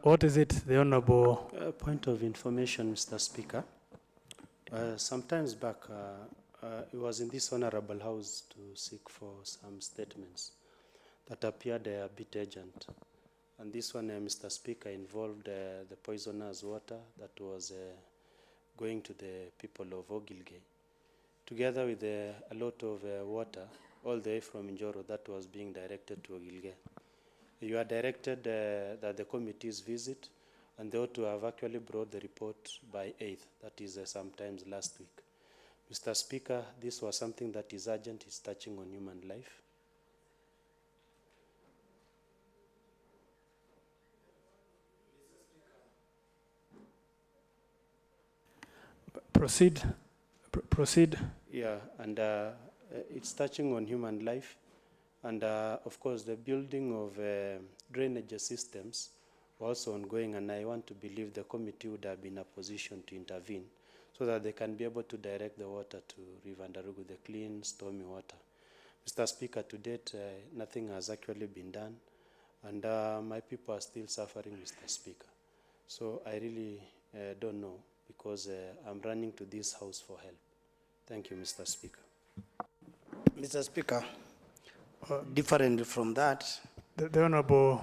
What is it, the Honorable? Point of information, Mr. Speaker. Sometimes back, it was in this Honorable House to seek for some statements that appeared a bit urgent. And this one, Mr. Speaker, involved the poisonous water that was going to the people of Ogilge, together with a lot of water all the way from Njoro that was being directed to Ogilge. You are directed that the committees visit, and they ought to have actually brought the report by 8th, that is sometimes last week. Mr. Speaker, this was something that is urgent, it's touching on human life. Proceed. Proceed. Yeah, and it's touching on human life. And of course, the building of drainage systems was also ongoing, and I want to believe the committee would have been in a position to intervene so that they can be able to direct the water to River Ndarugu, the clean, stormy water. Mr. Speaker, to date, nothing has actually been done, and my people are still suffering, Mr. Speaker. So I really don't know, because I'm running to this House for help. Thank you, Mr. Speaker. Mr. Speaker, different from that. The Honorable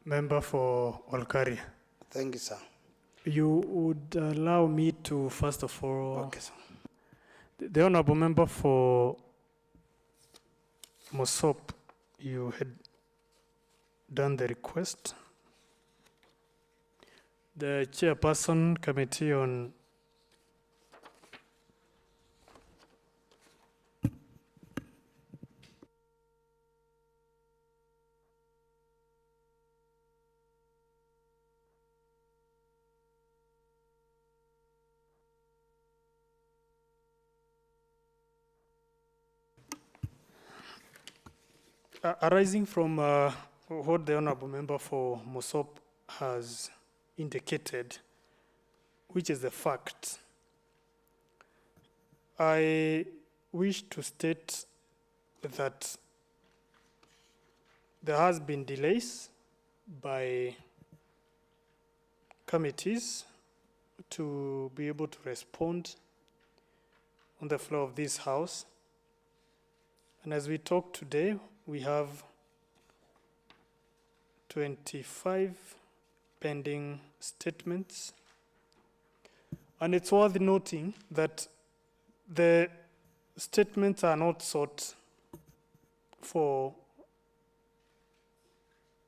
Member for Olkaria. Thank you, sir. You would allow me to, first of all, okay, sir. The Honorable Member for Mosop, you had done the request. The Chairperson, Committee on arising from what the Honorable Member for Mosop has indicated, which is the fact, I wish to state that there has been delays by committees to be able to respond on the floor of this House. And as we talk today, we have 25 pending statements. And it's worth noting that the statements are not sought for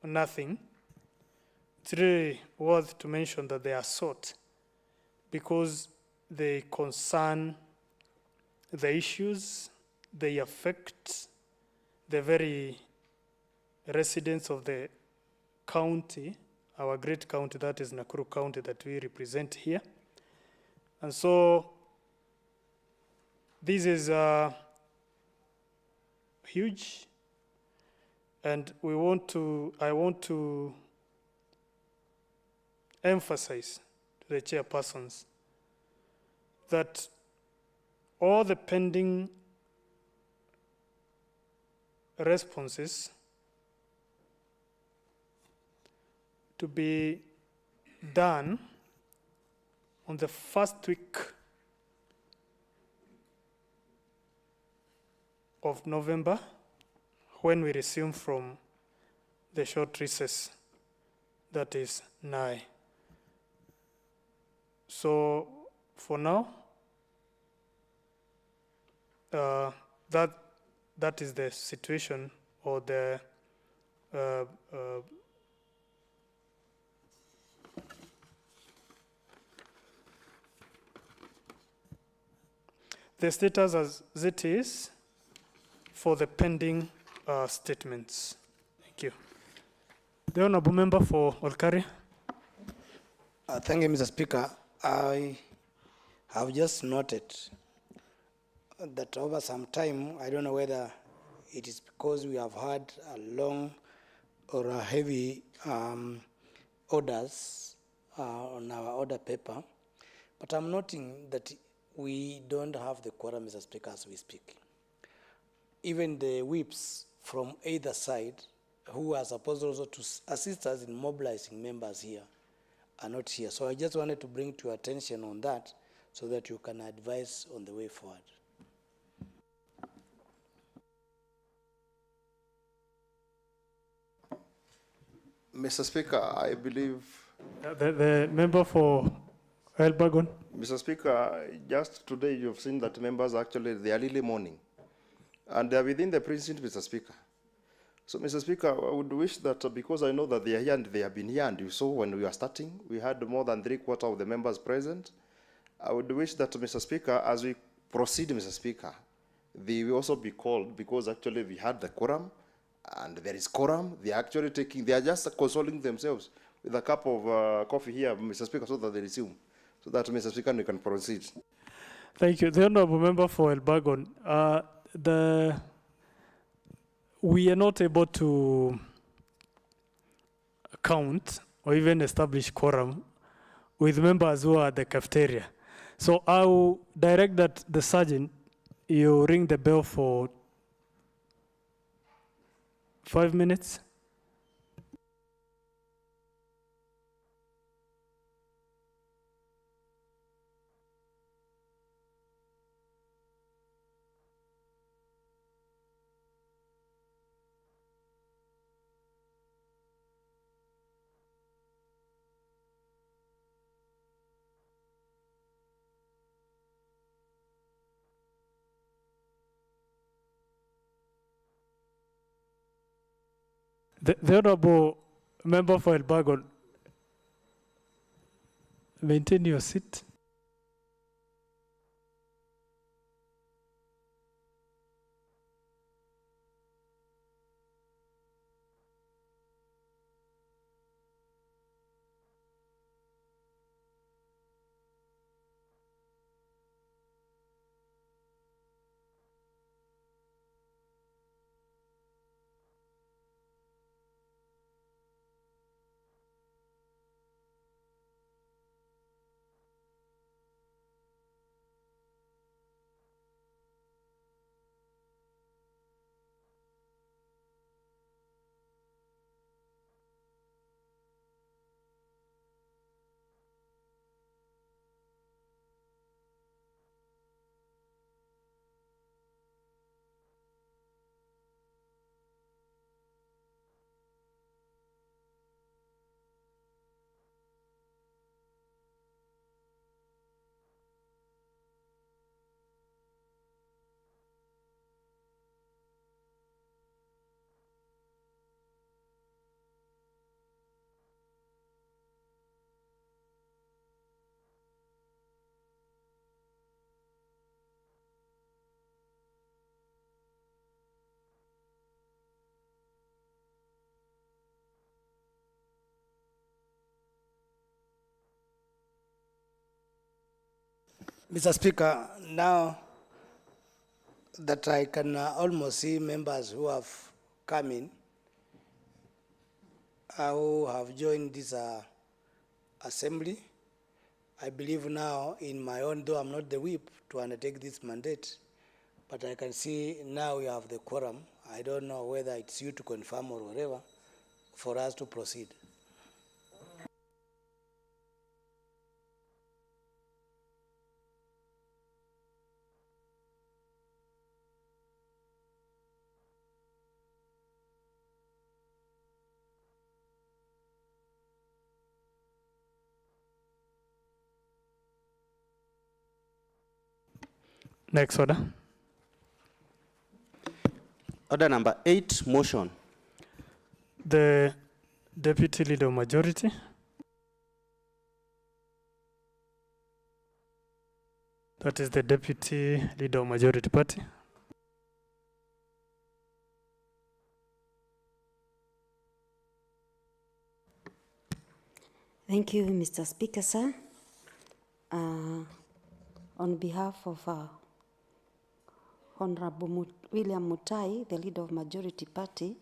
nothing. It's really worth to mention that they are sought because they concern the issues, they affect the very residents of the county, our great county, that is Nakuru County, that we represent here. And so this is huge, and I want to emphasize to the chairpersons that all the pending responses to be done on the first week of November, when we resume from the short recess that is nigh. So for now, that is the situation, or the status as it is for the pending statements. Thank you. The Honourable Member for Olkaria. Thank you, Mr. Speaker. I have just noted that over some time, I don't know whether it is because we have had a long or a heavy orders on our order paper, but I'm noting that we don't have the quorum, Mr. Speaker, as we speak. Even the whips from either side, who are supposed also to assist us in mobilizing members here, are not here. So I just wanted to bring to your attention on that so that you can advise on the way forward. Mr. Speaker, I believe... The member for Elbagon. Mr. Speaker, just today you've seen that members actually, they are early morning. And they are within the precinct, Mr. Speaker. So, Mr. Speaker, I would wish that because I know that they are here and they have been here, and you saw when we were starting, we had more than 3/4 of the members present. I would wish that, Mr. Speaker, as we proceed, Mr. Speaker, they will also be called, because actually we had the quorum, and there is quorum. They are actually they are just consoling themselves with a cup of coffee here, Mr. Speaker, so that they resume. So that, Mr. Speaker, we can proceed. Thank you. The Honourable Member for Elbagon. We are not able to count or even establish quorum with members who are at the cafeteria. So I will direct that the sergeant, you ring the bell for 5 minutes. The Honourable Member for Elbagon, maintain your seat. Mr. Speaker, now that I can almost see members who have come in, who have joined this assembly, I believe now in my own, though I'm not the whip to undertake this mandate, but I can see now we have the quorum. I don't know whether it's you to confirm or whatever, for us to proceed. Next order. Order number 8, motion. The Deputy Leader of Majority. That is the Deputy Leader of Majority Party. Thank you, Mr. Speaker, sir. On behalf of Honorable William Mutai, the leader of Majority Party,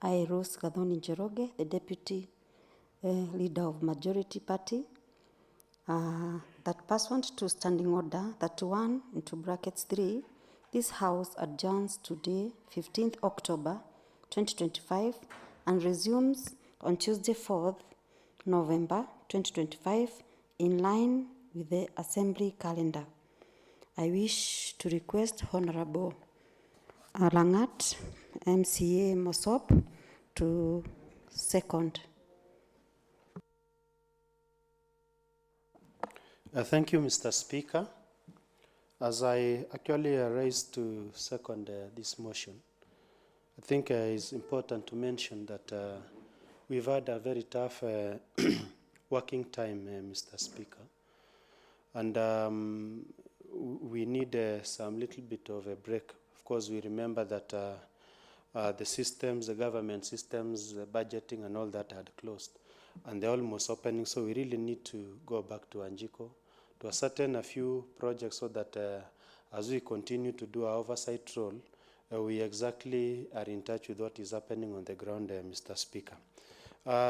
I, Rose Gathoni Njoroge, the Deputy Leader of Majority Party, that pursuant to Standing Order 31 into brackets 3, this House adjourns today, 15th October 2025, and resumes on Tuesday, 4th November 2025, in line with the Assembly calendar. I wish to request Honorable Langat, MCA Mosop, to second. Thank you, Mr. Speaker. As I actually raised to second this motion, I think it's important to mention that we've had a very tough working time, Mr. Speaker. And we need some little bit of a break. Of course, we remember that the systems, the government systems, the budgeting and all that had closed. And they're almost opening, so we really need to go back to Anjiko to ascertain a few projects so that as we continue to do our oversight role, we exactly are in touch with what is happening on the ground, Mr. Speaker.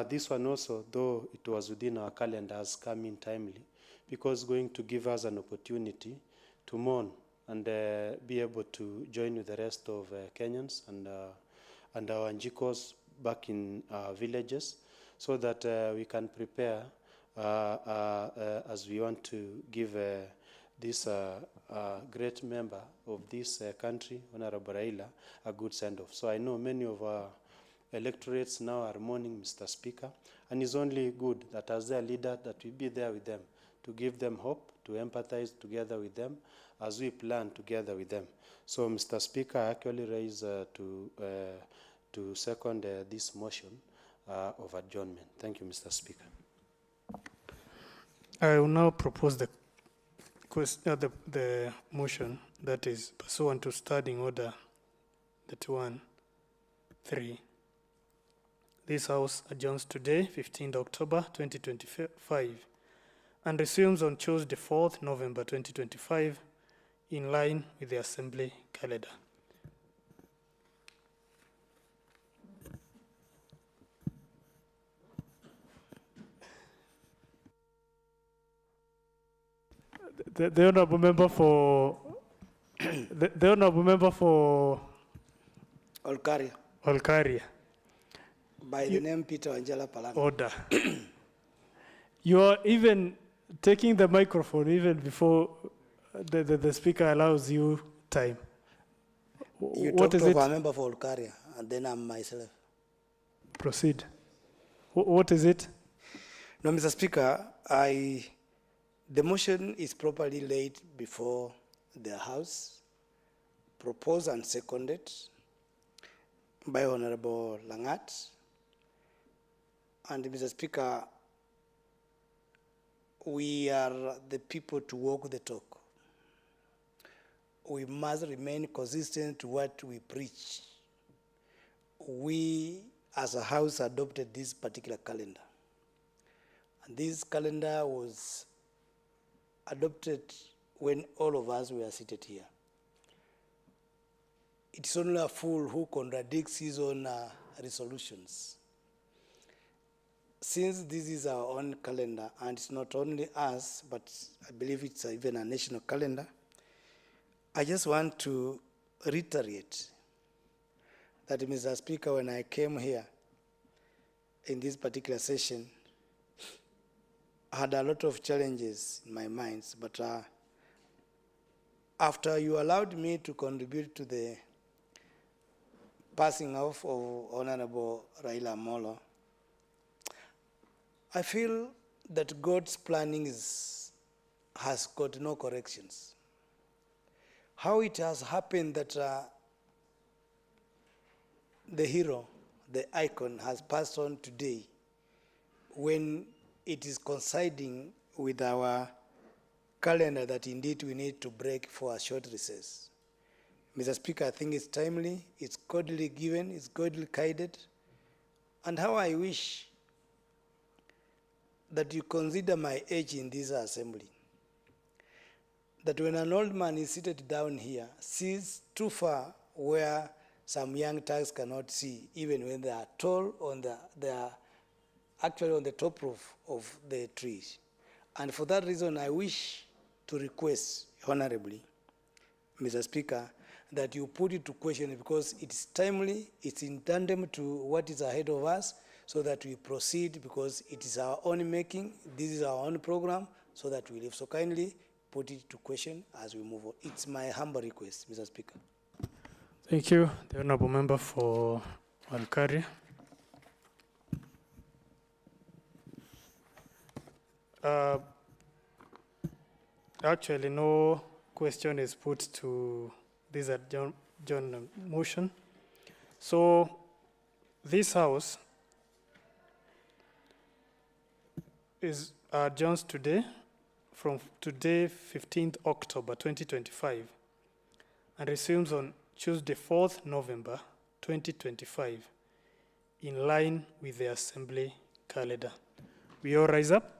This one also, though it was within our calendar, has come in timely, because it's going to give us an opportunity to mourn and be able to join with the rest of Kenyans and our Anjikos back in our villages, so that we can prepare as we want to give this great member of this country, Honorable Raila, a good send-off. So I know many of our electorates now are mourning, Mr. Speaker, and it's only good that as their leader that we be there with them, to give them hope, to empathize together with them as we plan together with them. So, Mr. Speaker, I actually raise to second this motion of adjournment. Thank you, Mr. Speaker. I will now propose the motion that is pursuant to Standing Order 31(3). This House adjourns today, 15th October 2025, and resumes on Tuesday, 4th November 2025, in line with the Assembly calendar. The honourable member for the honourable member for Olkaria. By the name Peter Angela Palanga. Order. You are even taking the microphone even before the speaker allows you time. You What is talked it? of a member for Olkaria, and then I'm myself. Proceed. What is it? No, Mr. Speaker, the motion is properly laid before the House, proposed and seconded by Honorable Langat. And Mr. Speaker, we are the people to walk the talk. We must remain consistent to what we preach. We, as a House, adopted this particular calendar. And this calendar was adopted when all of us were seated here. It's only a fool who contradicts his own resolutions. Since this is our own calendar, and it's not only us, but I believe it's even a national calendar, I just want to reiterate that, Mr. Speaker, when I came here in this particular session, I had a lot of challenges in my mind, but after you allowed me to contribute to the passing off of Honorable Raila Amolo, I feel that God's planning has got no corrections. How it has happened that the hero, the icon, has passed on today when it is coinciding with our calendar that indeed we need to break for a short recess. Mr. Speaker, I think it's timely, it's godly given, it's godly guided, and how I wish that you consider my age in this assembly. That when an old man is seated down here, sees too far where some young thugs cannot see, even when they are tall, they are actually on the top roof of the trees. And for that reason, I wish to request honorably, Mr. Speaker, that you put it to question because it's timely, it's in tandem to what is ahead of us, so that we proceed because it is our own making, this is our own program, so that we live. So kindly put it to question as we move on. It's my humble request, Mr. Speaker. Thank you, the Honourable Member for Walkari. Actually, no question is put to this adjourned motion. So this House is adjourned today, from today, 15th October 2025, and resumes on Tuesday, 4th November 2025, in line with the Assembly calendar. We all rise up.